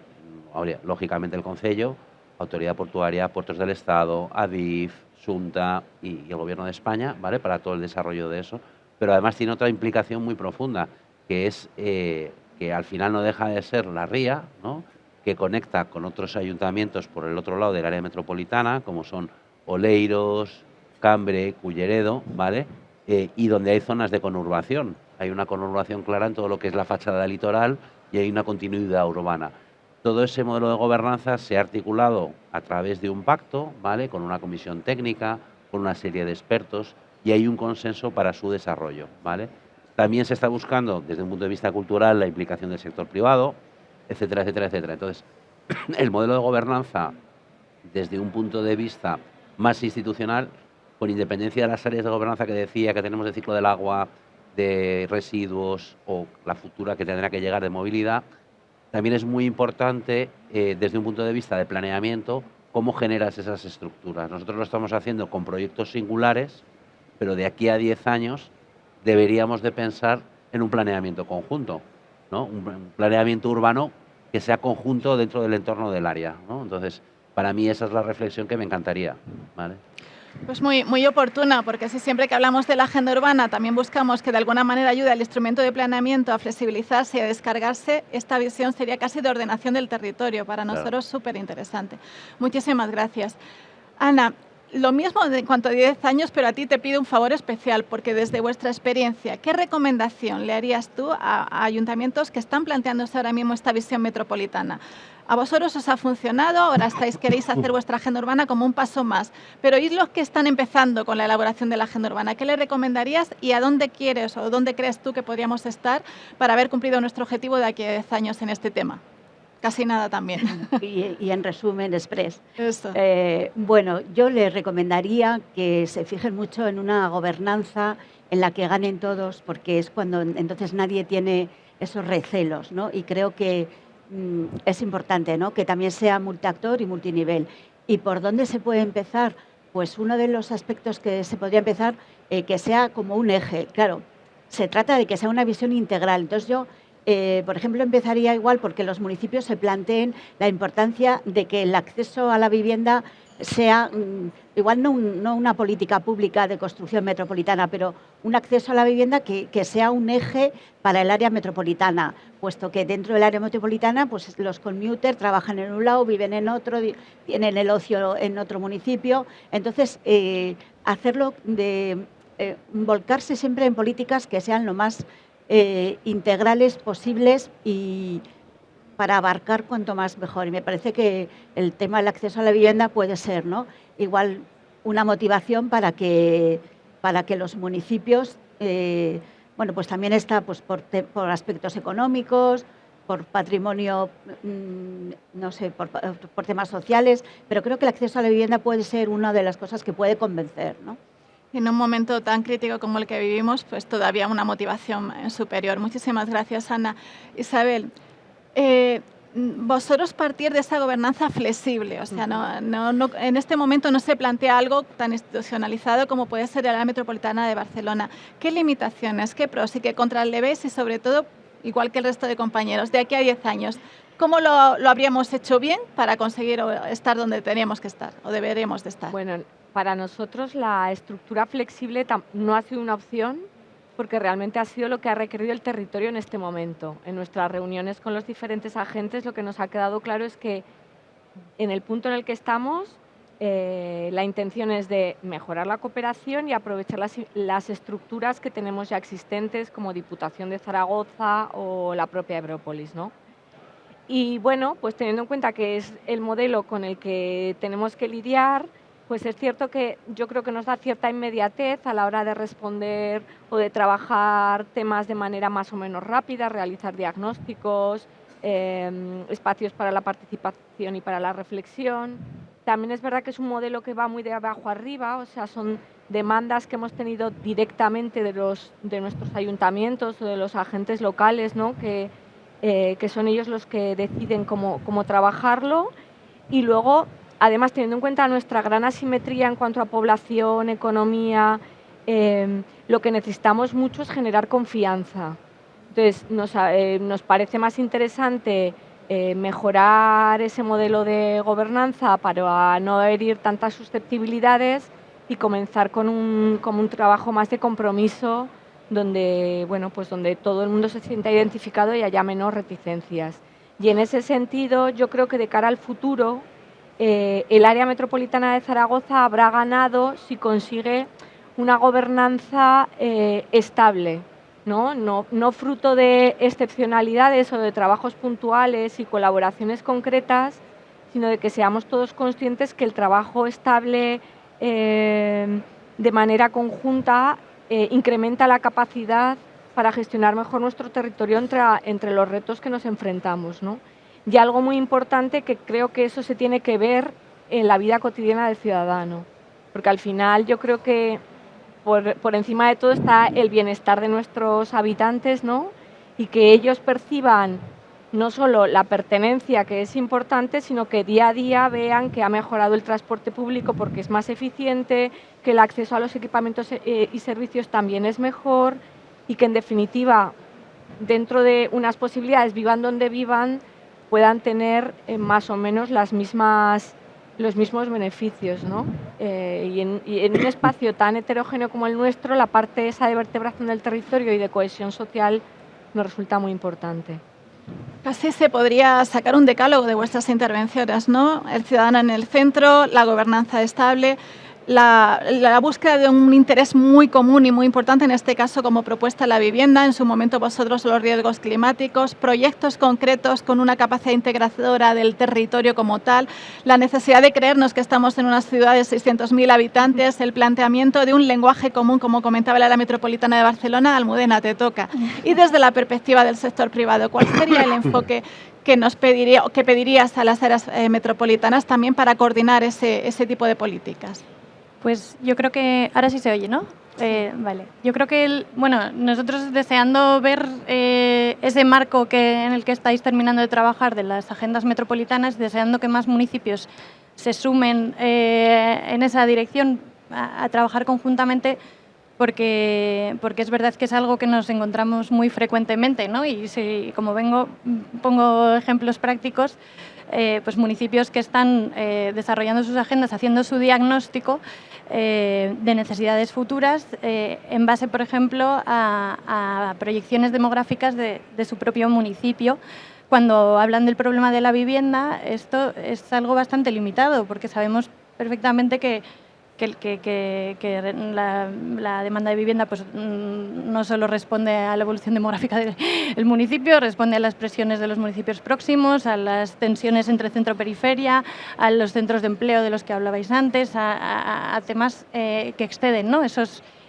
S6: lógicamente, el Concello, Autoridad Portuaria, Puertos del Estado, Adif, Xunta y el Gobierno de España, ¿vale? Para todo el desarrollo de eso. Pero además tiene otra implicación muy profunda, que es que al final no deja de ser la ría, ¿no? Que conecta con otros ayuntamientos por el otro lado del área metropolitana, como son Oleiros, Cambre, Culleredo, ¿vale? Y donde hay zonas de conurbación. hay una conurbación clara en todo lo que es la fachada litoral y hay una continuidad urbana. Todo ese modelo de gobernanza se ha articulado a través de un pacto, ¿vale?, con una comisión técnica, con una serie de expertos, y hay un consenso para su desarrollo, ¿vale? También se está buscando, desde un punto de vista cultural, la implicación del sector privado, etcétera, etcétera, etcétera. Entonces, el modelo de gobernanza, desde un punto de vista más institucional, con independencia de las áreas de gobernanza que decía, que tenemos de ciclo del agua, de residuos o la futura que tendrá que llegar de movilidad, también es muy importante, desde un punto de vista de planeamiento, cómo generas esas estructuras. Nosotros lo estamos haciendo con proyectos singulares, pero de aquí a 10 años deberíamos de pensar en un planeamiento conjunto, ¿no? Un planeamiento urbano que sea conjunto dentro del entorno del área, ¿no? Entonces, para mí esa es la reflexión que me encantaría, ¿vale?
S1: Pues muy oportuna, porque si siempre que hablamos de la agenda urbana también buscamos que de alguna manera ayude al instrumento de planeamiento a flexibilizarse y a descargarse, esta visión sería casi de ordenación del territorio. Para nosotros súper interesante. Muchísimas gracias. Ana, lo mismo en cuanto a 10 años, pero a ti te pido un favor especial, porque desde vuestra experiencia, ¿qué recomendación le harías tú a ayuntamientos que están planteándose ahora mismo esta visión metropolitana? A vosotros os ha funcionado, ahora queréis hacer vuestra agenda urbana como un paso más, pero ¿y los que están empezando con la elaboración de la agenda urbana? ¿Qué le recomendarías y a dónde quieres o dónde crees tú que podríamos estar para haber cumplido nuestro objetivo de aquí a 10 años en este tema? Casi nada también.
S4: Y en resumen, express.
S1: Eso.
S4: Bueno, yo les recomendaría que se fijen mucho en una gobernanza en la que ganen todos, porque es cuando entonces nadie tiene esos recelos, ¿no? Y creo que es importante, ¿no?, que también sea multiactor y multinivel. ¿Y por dónde se puede empezar? Pues uno de los aspectos que se podría empezar, que sea como un eje. Claro, se trata de que sea una visión integral. Entonces yo, por ejemplo, empezaría igual porque los municipios se planteen la importancia de que el acceso a la vivienda sea, igual no una política pública de construcción metropolitana, pero un acceso a la vivienda que sea un eje para el área metropolitana, puesto que dentro del área metropolitana pues los commuters trabajan en un lado, viven en otro, tienen el ocio en otro municipio. Entonces, hacerlo de volcarse siempre en políticas que sean lo más integrales posibles y para abarcar cuanto más mejor. Y me parece que el tema del acceso a la vivienda puede ser, ¿no?, igual una motivación para que los municipios, bueno, pues también está pues por aspectos económicos, por patrimonio, no sé, por temas sociales, pero creo que el acceso a la vivienda puede ser una de las cosas que puede convencer, ¿no?
S1: En un momento tan crítico como el que vivimos, pues todavía una motivación superior. Muchísimas gracias, Ana. Isabel, vosotros partir de esa gobernanza flexible, o sea, no, en este momento no se plantea algo tan institucionalizado como puede ser el área metropolitana de Barcelona. ¿Qué limitaciones, qué pros y qué contras le veis? Y sobre todo, igual que el resto de compañeros, de aquí a 10 años, ¿cómo lo habríamos hecho bien para conseguir estar donde teníamos que estar o deberíamos de estar?
S5: Bueno, para nosotros la estructura flexible no ha sido una opción, porque realmente ha sido lo que ha requerido el territorio en este momento. En nuestras reuniones con los diferentes agentes lo que nos ha quedado claro es que en el punto en el que estamos, la intención es de mejorar la cooperación y aprovechar las estructuras que tenemos ya existentes, como Diputación de Zaragoza o la propia Európolis, ¿no? Y bueno, pues teniendo en cuenta que es el modelo con el que tenemos que lidiar, pues es cierto que yo creo que nos da cierta inmediatez a la hora de responder o de trabajar temas de manera más o menos rápida, realizar diagnósticos, espacios para la participación y para la reflexión. También es verdad que es un modelo que va muy de abajo arriba, o sea, son demandas que hemos tenido directamente de nuestros ayuntamientos o de los agentes locales, ¿no?, que son ellos los que deciden cómo trabajarlo. Y luego, además, teniendo en cuenta nuestra gran asimetría en cuanto a población, economía, lo que necesitamos mucho es generar confianza. Entonces, nos parece más interesante mejorar ese modelo de gobernanza para no herir tantas susceptibilidades y comenzar con un trabajo más de compromiso donde, bueno, pues donde todo el mundo se sienta identificado y haya menos reticencias. Y en ese sentido, yo creo que de cara al futuro, el área metropolitana de Zaragoza habrá ganado si consigue una gobernanza estable, no fruto de excepcionalidades o de trabajos puntuales y colaboraciones concretas, sino de que seamos todos conscientes que el trabajo estable de manera conjunta incrementa la capacidad para gestionar mejor nuestro territorio entre los retos que nos enfrentamos, ¿no? Y algo muy importante, que creo que eso se tiene que ver en la vida cotidiana del ciudadano, porque al final yo creo que por encima de todo está el bienestar de nuestros habitantes, ¿no? Y que ellos perciban no solo la pertenencia, que es importante, sino que día a día vean que ha mejorado el transporte público porque es más eficiente, que el acceso a los equipamientos y servicios también es mejor, y que en definitiva, dentro de unas posibilidades, vivan donde vivan, puedan tener más o menos los mismos beneficios, ¿no? Y en un espacio tan heterogéneo como el nuestro, la parte esa de vertebración del territorio y de cohesión social nos resulta muy importante.
S1: Casi se podría sacar un decálogo de vuestras intervenciones, ¿no? El ciudadano en el centro, la gobernanza estable, la búsqueda de un interés muy común y muy importante, en este caso como propuesta la vivienda, en su momento vosotros los riesgos climáticos, proyectos concretos con una capacidad integradora del territorio como tal, la necesidad de creernos que estamos en una ciudad de 600.000 habitantes, el planteamiento de un lenguaje común, como comentaba la área metropolitana de Barcelona, Almudena, te toca. Y desde la perspectiva del sector privado, ¿cuál sería el enfoque que pedirías a las áreas metropolitanas también para coordinar ese tipo de políticas?
S9: Pues yo creo que ahora sí se oye, ¿no? Vale. Yo creo que nosotros deseando ver ese marco en el que estáis terminando de trabajar de las agendas metropolitanas, deseando que más municipios se sumen en esa dirección a trabajar conjuntamente, porque es verdad que es algo que nos encontramos muy frecuentemente, ¿no? Y si, como pongo ejemplos prácticos, pues municipios que están desarrollando sus agendas, haciendo su diagnóstico de necesidades futuras en base, por ejemplo, a proyecciones demográficas de su propio municipio. Cuando hablan del problema de la vivienda, esto es algo bastante limitado, porque sabemos perfectamente que la demanda de vivienda pues no solo responde a la evolución demográfica del municipio, responde a las presiones de los municipios próximos, a las tensiones entre centro-periferia, a los centros de empleo de los que hablabais antes, a temas que exceden, ¿no?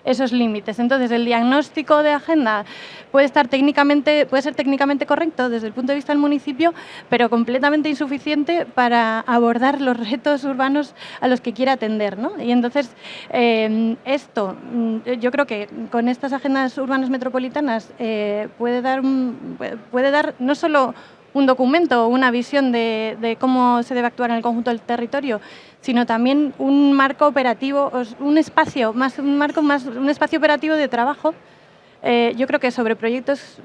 S9: esos límites. Entonces, el diagnóstico de agenda puede ser técnicamente correcto desde el punto de vista del municipio, pero completamente insuficiente para abordar los retos urbanos a los que quiere atender, ¿no? Y entonces, yo creo que con estas agendas urbanas metropolitanas puede dar no solo un documento, una visión de cómo se debe actuar en el conjunto del territorio, sino también un marco operativo, un espacio operativo de trabajo. Yo creo que sobre proyectos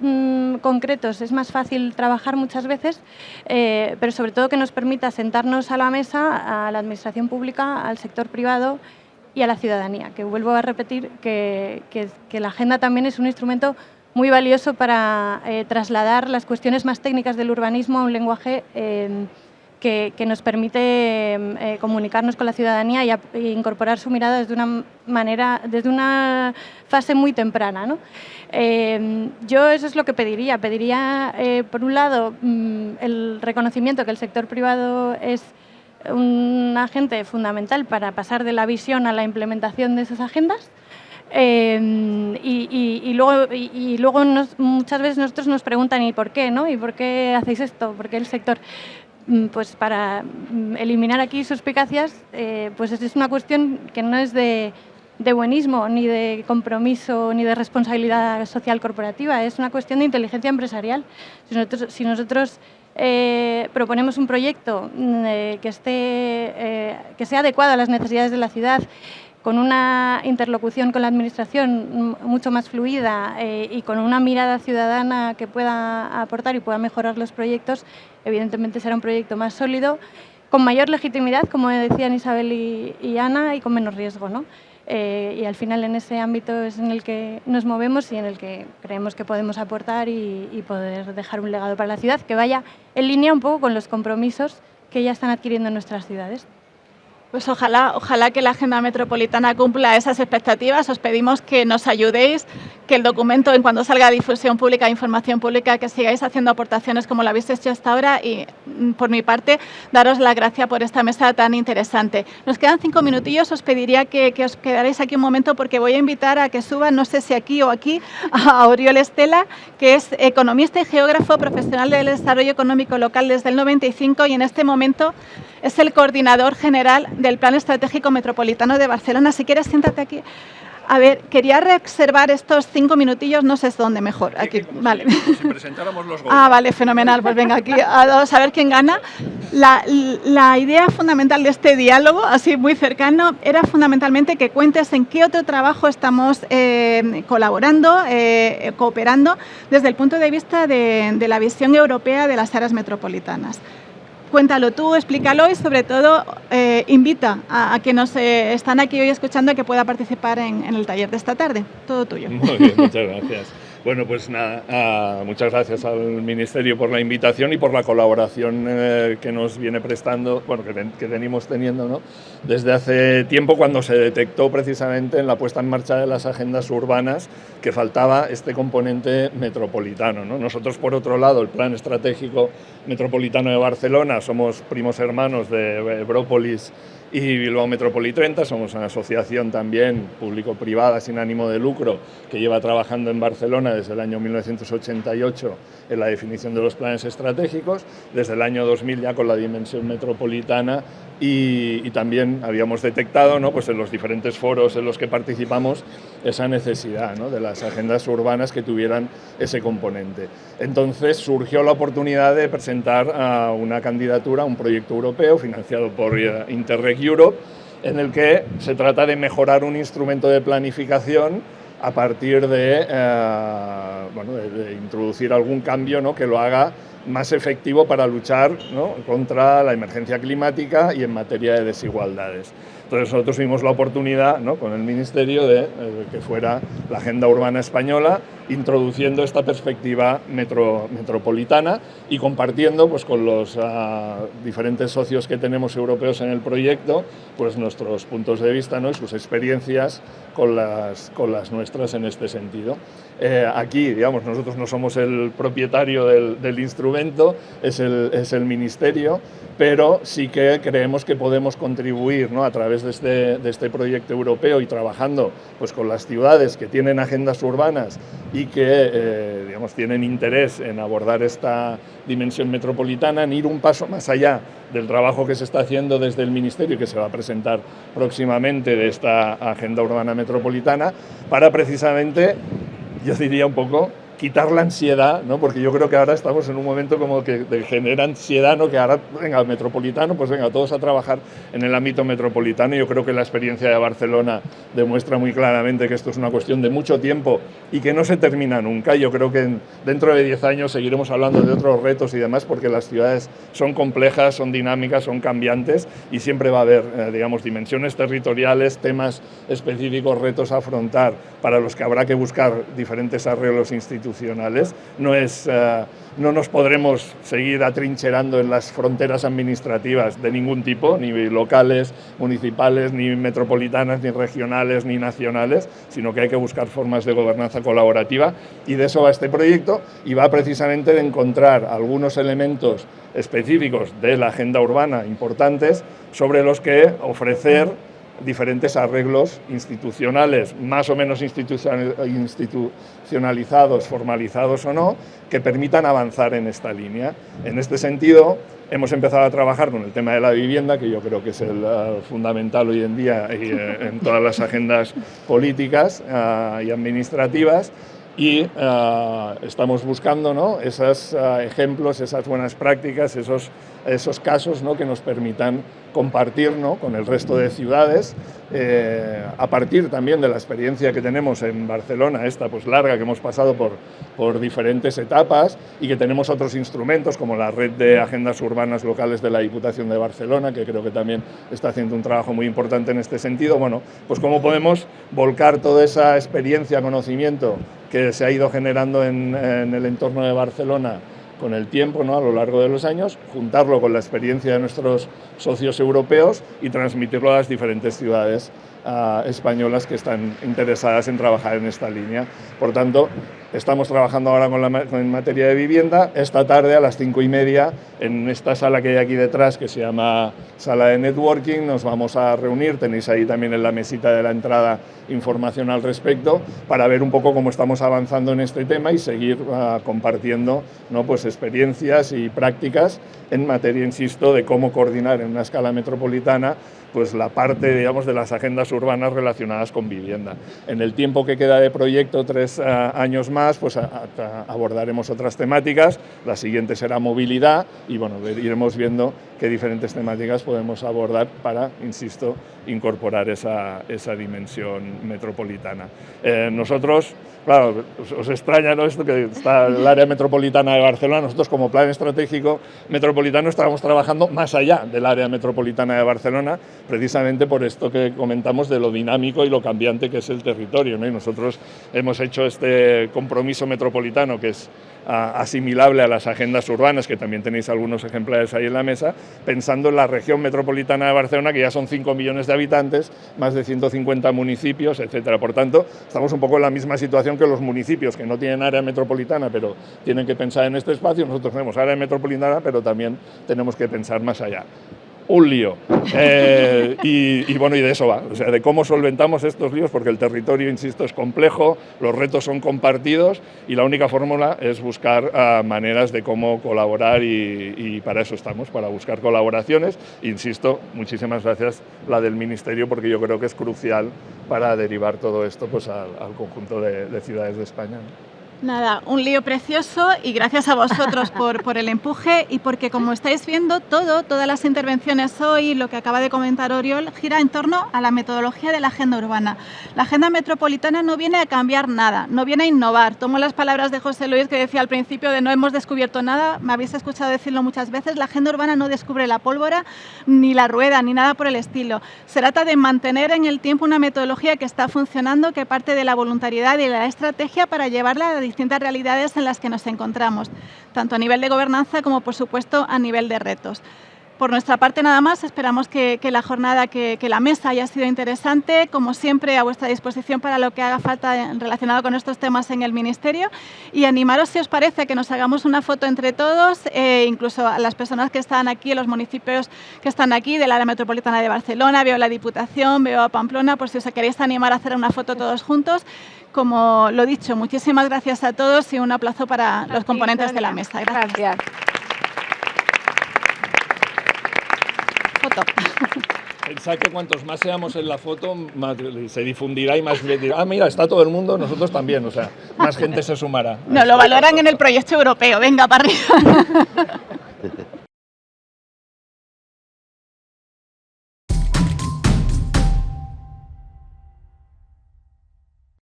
S9: concretos es más fácil trabajar muchas veces, pero sobre todo que nos permita sentarnos a la mesa a la administración pública, al sector privado y a la ciudadanía, que vuelvo a repetir que la agenda también es un instrumento muy valioso para trasladar las cuestiones más técnicas del urbanismo a un lenguaje que nos permite comunicarnos con la ciudadanía e incorporar su mirada desde una fase muy temprana, ¿no? Yo eso es lo que pediría. Por un lado, el reconocimiento que el sector privado es un agente fundamental para pasar de la visión a la implementación de esas agendas. Y luego muchas veces nosotros nos preguntan ¿y por qué? ¿No? ¿Y por qué hacéis esto? ¿Por qué el sector? Pues para eliminar aquí suspicacias, pues es una cuestión que no es de buenismo, ni de compromiso, ni de responsabilidad social corporativa, es una cuestión de inteligencia empresarial. Si nosotros proponemos un proyecto que sea adecuado a las necesidades de la ciudad, con una interlocución con la administración mucho más fluida y con una mirada ciudadana que pueda aportar y pueda mejorar los proyectos, evidentemente será un proyecto más sólido, con mayor legitimidad, como decían Isabel y Ana, y con menos riesgo, ¿no? Y al final en ese ámbito es en el que nos movemos y en el que creemos que podemos aportar y poder dejar un legado para la ciudad que vaya en línea un poco con los compromisos que ya están adquiriendo en nuestras ciudades.
S1: Pues ojalá que la agenda metropolitana cumpla esas expectativas. Os pedimos que nos ayudéis, que el documento, en cuando salga a difusión pública, información pública, que sigáis haciendo aportaciones como lo habéis hecho hasta ahora y, por mi parte, daros la gracia por esta mesa tan interesante. Nos quedan 5 minutillos, os pediría que os quedaréis aquí un momento porque voy a invitar a que suba, no sé si aquí o aquí, a Oriol Estela, que es economista y geógrafo profesional del desarrollo económico local desde el 95 y en este momento es el coordinador general del Plan Estratégico Metropolitano de Barcelona. Si quieres, siéntate aquí. A ver, quería reservar estos 5 minutillos, no sé dónde mejor. Aquí, vale.
S10: Si presentáramos los Goya.
S1: Ah, vale, fenomenal. Pues venga, aquí a ver quién gana. La idea fundamental de este diálogo, así muy cercano, era fundamentalmente que cuentes en qué otro trabajo estamos colaborando, cooperando, desde el punto de vista de la visión europea de las áreas metropolitanas. Cuéntalo tú, explícalo y sobre todo invita a quienes están aquí hoy escuchando a que pueda participar en el taller de esta tarde. Todo tuyo.
S10: Muy bien, muchas gracias. Bueno, pues nada, muchas gracias al Ministerio por la invitación y por la colaboración que nos viene prestando, bueno, que venimos teniendo, ¿no? Desde hace tiempo, cuando se detectó precisamente en la puesta en marcha de las agendas urbanas que faltaba este componente metropolitano, ¿no? Nosotros, por otro lado, el Plan Estratégico Metropolitano de Barcelona, somos primos hermanos de Brópolis y Bilbao Metrópoli 30, somos una asociación también público-privada sin ánimo de lucro que lleva trabajando en Barcelona desde el año 1988 en la definición de los planes estratégicos, desde el año 2000 ya con la dimensión metropolitana y también habíamos detectado, ¿no? Pues en los diferentes foros en los que participamos esa necesidad, ¿no? De las agendas urbanas que tuvieran ese componente. Entonces surgió la oportunidad de presentar una candidatura a un proyecto europeo financiado por Interreg Europe, en el que se trata de mejorar un instrumento de planificación a partir de introducir algún cambio, ¿no? Que lo haga más efectivo para luchar, ¿no? Contra la emergencia climática y en materia de desigualdades. Entonces nosotros vimos la oportunidad, ¿no? Con el Ministerio de que fuera la Agenda Urbana Española, introduciendo esta perspectiva metropolitana y compartiendo, pues, con los diferentes socios que tenemos europeos en el proyecto, pues nuestros puntos de vista, ¿no? Y sus experiencias con las nuestras en este sentido. Aquí, digamos, nosotros no somos el propietario del instrumento, es el Ministerio, pero sí que creemos que podemos contribuir, ¿no? A través de este proyecto europeo y trabajando, pues, con las ciudades que tienen agendas urbanas y que digamos, tienen interés en abordar esta dimensión metropolitana, en ir un paso más allá del trabajo que se está haciendo desde el Ministerio y que se va a presentar próximamente de esta Agenda Urbana Metropolitana, para precisamente, yo diría un poco, quitar la ansiedad, ¿no? Porque yo creo que ahora estamos en un momento como que genera ansiedad, ¿no? Que ahora, venga, el metropolitano, pues venga, todos a trabajar en el ámbito metropolitano. Yo creo que la experiencia de Barcelona demuestra muy claramente que esto es una cuestión de mucho tiempo y que no se termina nunca. Yo creo que dentro de 10 años seguiremos hablando de otros retos y demás, porque las ciudades son complejas, son dinámicas, son cambiantes y siempre va a haber, digamos, dimensiones territoriales, temas específicos, retos a afrontar para los que habrá que buscar diferentes arreglos institucionales. No nos podremos seguir atrincherando en las fronteras administrativas de ningún tipo, ni locales, municipales, ni metropolitanas, ni regionales, ni nacionales, sino que hay que buscar formas de gobernanza colaborativa, y de eso va este proyecto, y va precisamente de encontrar algunos elementos específicos de la agenda urbana importantes sobre los que ofrecer diferentes arreglos institucionales, más o menos institucionalizados, formalizados o no, que permitan avanzar en esta línea. En este sentido, hemos empezado a trabajar con el tema de la vivienda, que yo creo que es el fundamental hoy en día en todas las agendas políticas y administrativas, y estamos buscando, ¿no? Esos ejemplos, esas buenas prácticas, esos casos, ¿no? Que nos permitan compartir, ¿no? Con el resto de ciudades, a partir también de la experiencia que tenemos en Barcelona, esta pues larga, que hemos pasado por diferentes etapas, y que tenemos otros instrumentos como la red de agendas urbanas locales de la Diputación de Barcelona, que creo que también está haciendo un trabajo muy importante en este sentido. Bueno, pues cómo podemos volcar toda esa experiencia, conocimiento que se ha ido generando en el entorno de Barcelona con el tiempo, ¿no? A lo largo de los años, juntarlo con la experiencia de nuestros socios europeos y transmitirlo a las diferentes ciudades españolas que están interesadas en trabajar en esta línea. Por tanto, estamos trabajando ahora en materia de vivienda. Esta tarde a las 5:30 en esta sala que hay aquí detrás, que se llama Sala de Networking, nos vamos a reunir. Tenéis ahí también en la mesita de la entrada información al respecto para ver un poco cómo estamos avanzando en este tema y seguir compartiendo, ¿no? Pues experiencias y prácticas en materia, insisto, de cómo coordinar en una escala metropolitana pues la parte, digamos, de las agendas urbanas relacionadas con vivienda. En el tiempo que queda de proyecto, 3 años más, pues abordaremos otras temáticas. La siguiente será movilidad y bueno, iremos viendo qué diferentes temáticas podemos abordar para, insisto, incorporar esa dimensión metropolitana. Nosotros, claro, os extraña, ¿no?, esto que está el área metropolitana de Barcelona. Nosotros, como plan estratégico metropolitano, estábamos trabajando más allá del área metropolitana de Barcelona, precisamente por esto que comentamos de lo dinámico y lo cambiante que es el territorio, ¿no? Y nosotros hemos hecho este compromiso metropolitano que es asimilable a las agendas urbanas, que también tenéis algunos ejemplares ahí en la mesa, pensando en la región metropolitana de Barcelona, que ya son 5 millones de habitantes, más de 150 municipios, etcétera. Por tanto, estamos un poco en la misma situación que los municipios que no tienen área metropolitana, pero tienen que pensar en este espacio. Nosotros tenemos área metropolitana, pero también tenemos que pensar más allá. Un lío. Y bueno, y de eso va, o sea, de cómo solventamos estos líos, porque el territorio, insisto, es complejo, los retos son compartidos y la única fórmula es buscar maneras de cómo colaborar y para eso estamos, para buscar colaboraciones. Insisto, muchísimas gracias la del Ministerio, porque yo creo que es crucial para derivar todo esto pues al conjunto de ciudades de España, ¿no?
S1: Nada, un lío precioso y gracias a vosotros por el empuje y porque, como estáis viendo, todas las intervenciones hoy, lo que acaba de comentar Oriol, gira en torno a la metodología de la agenda urbana. La agenda metropolitana no viene a cambiar nada, no viene a innovar. Tomo las palabras de José Luis, que decía al principio de no hemos descubierto nada, me habéis escuchado decirlo muchas veces, la agenda urbana no descubre la pólvora, ni la rueda, ni nada por el estilo. Se trata de mantener en el tiempo una metodología que está funcionando, que parte de la voluntariedad y de la estrategia para llevarla a distintas realidades en las que nos encontramos, tanto a nivel de gobernanza como, por supuesto, a nivel de retos. Por nuestra parte, nada más, esperamos que la jornada, que la mesa haya sido interesante, como siempre, a vuestra disposición para lo que haga falta relacionado con estos temas en el Ministerio, y animaros, si os parece, que nos hagamos una foto entre todos, incluso a las personas que están aquí, los municipios que están aquí, del área metropolitana de Barcelona, veo la Diputación, veo a Pamplona, por si os queréis animar a hacer una foto todos juntos. Como lo dicho, muchísimas gracias a todos y un aplauso para los componentes de la mesa. Gracias. Foto.
S10: Pensad que cuantos más seamos en la foto, más se difundirá y más dirá, mira, está todo el mundo, nosotros también, o sea, más gente se sumará.
S1: Nos lo valoran en el proyecto europeo, venga, para arriba.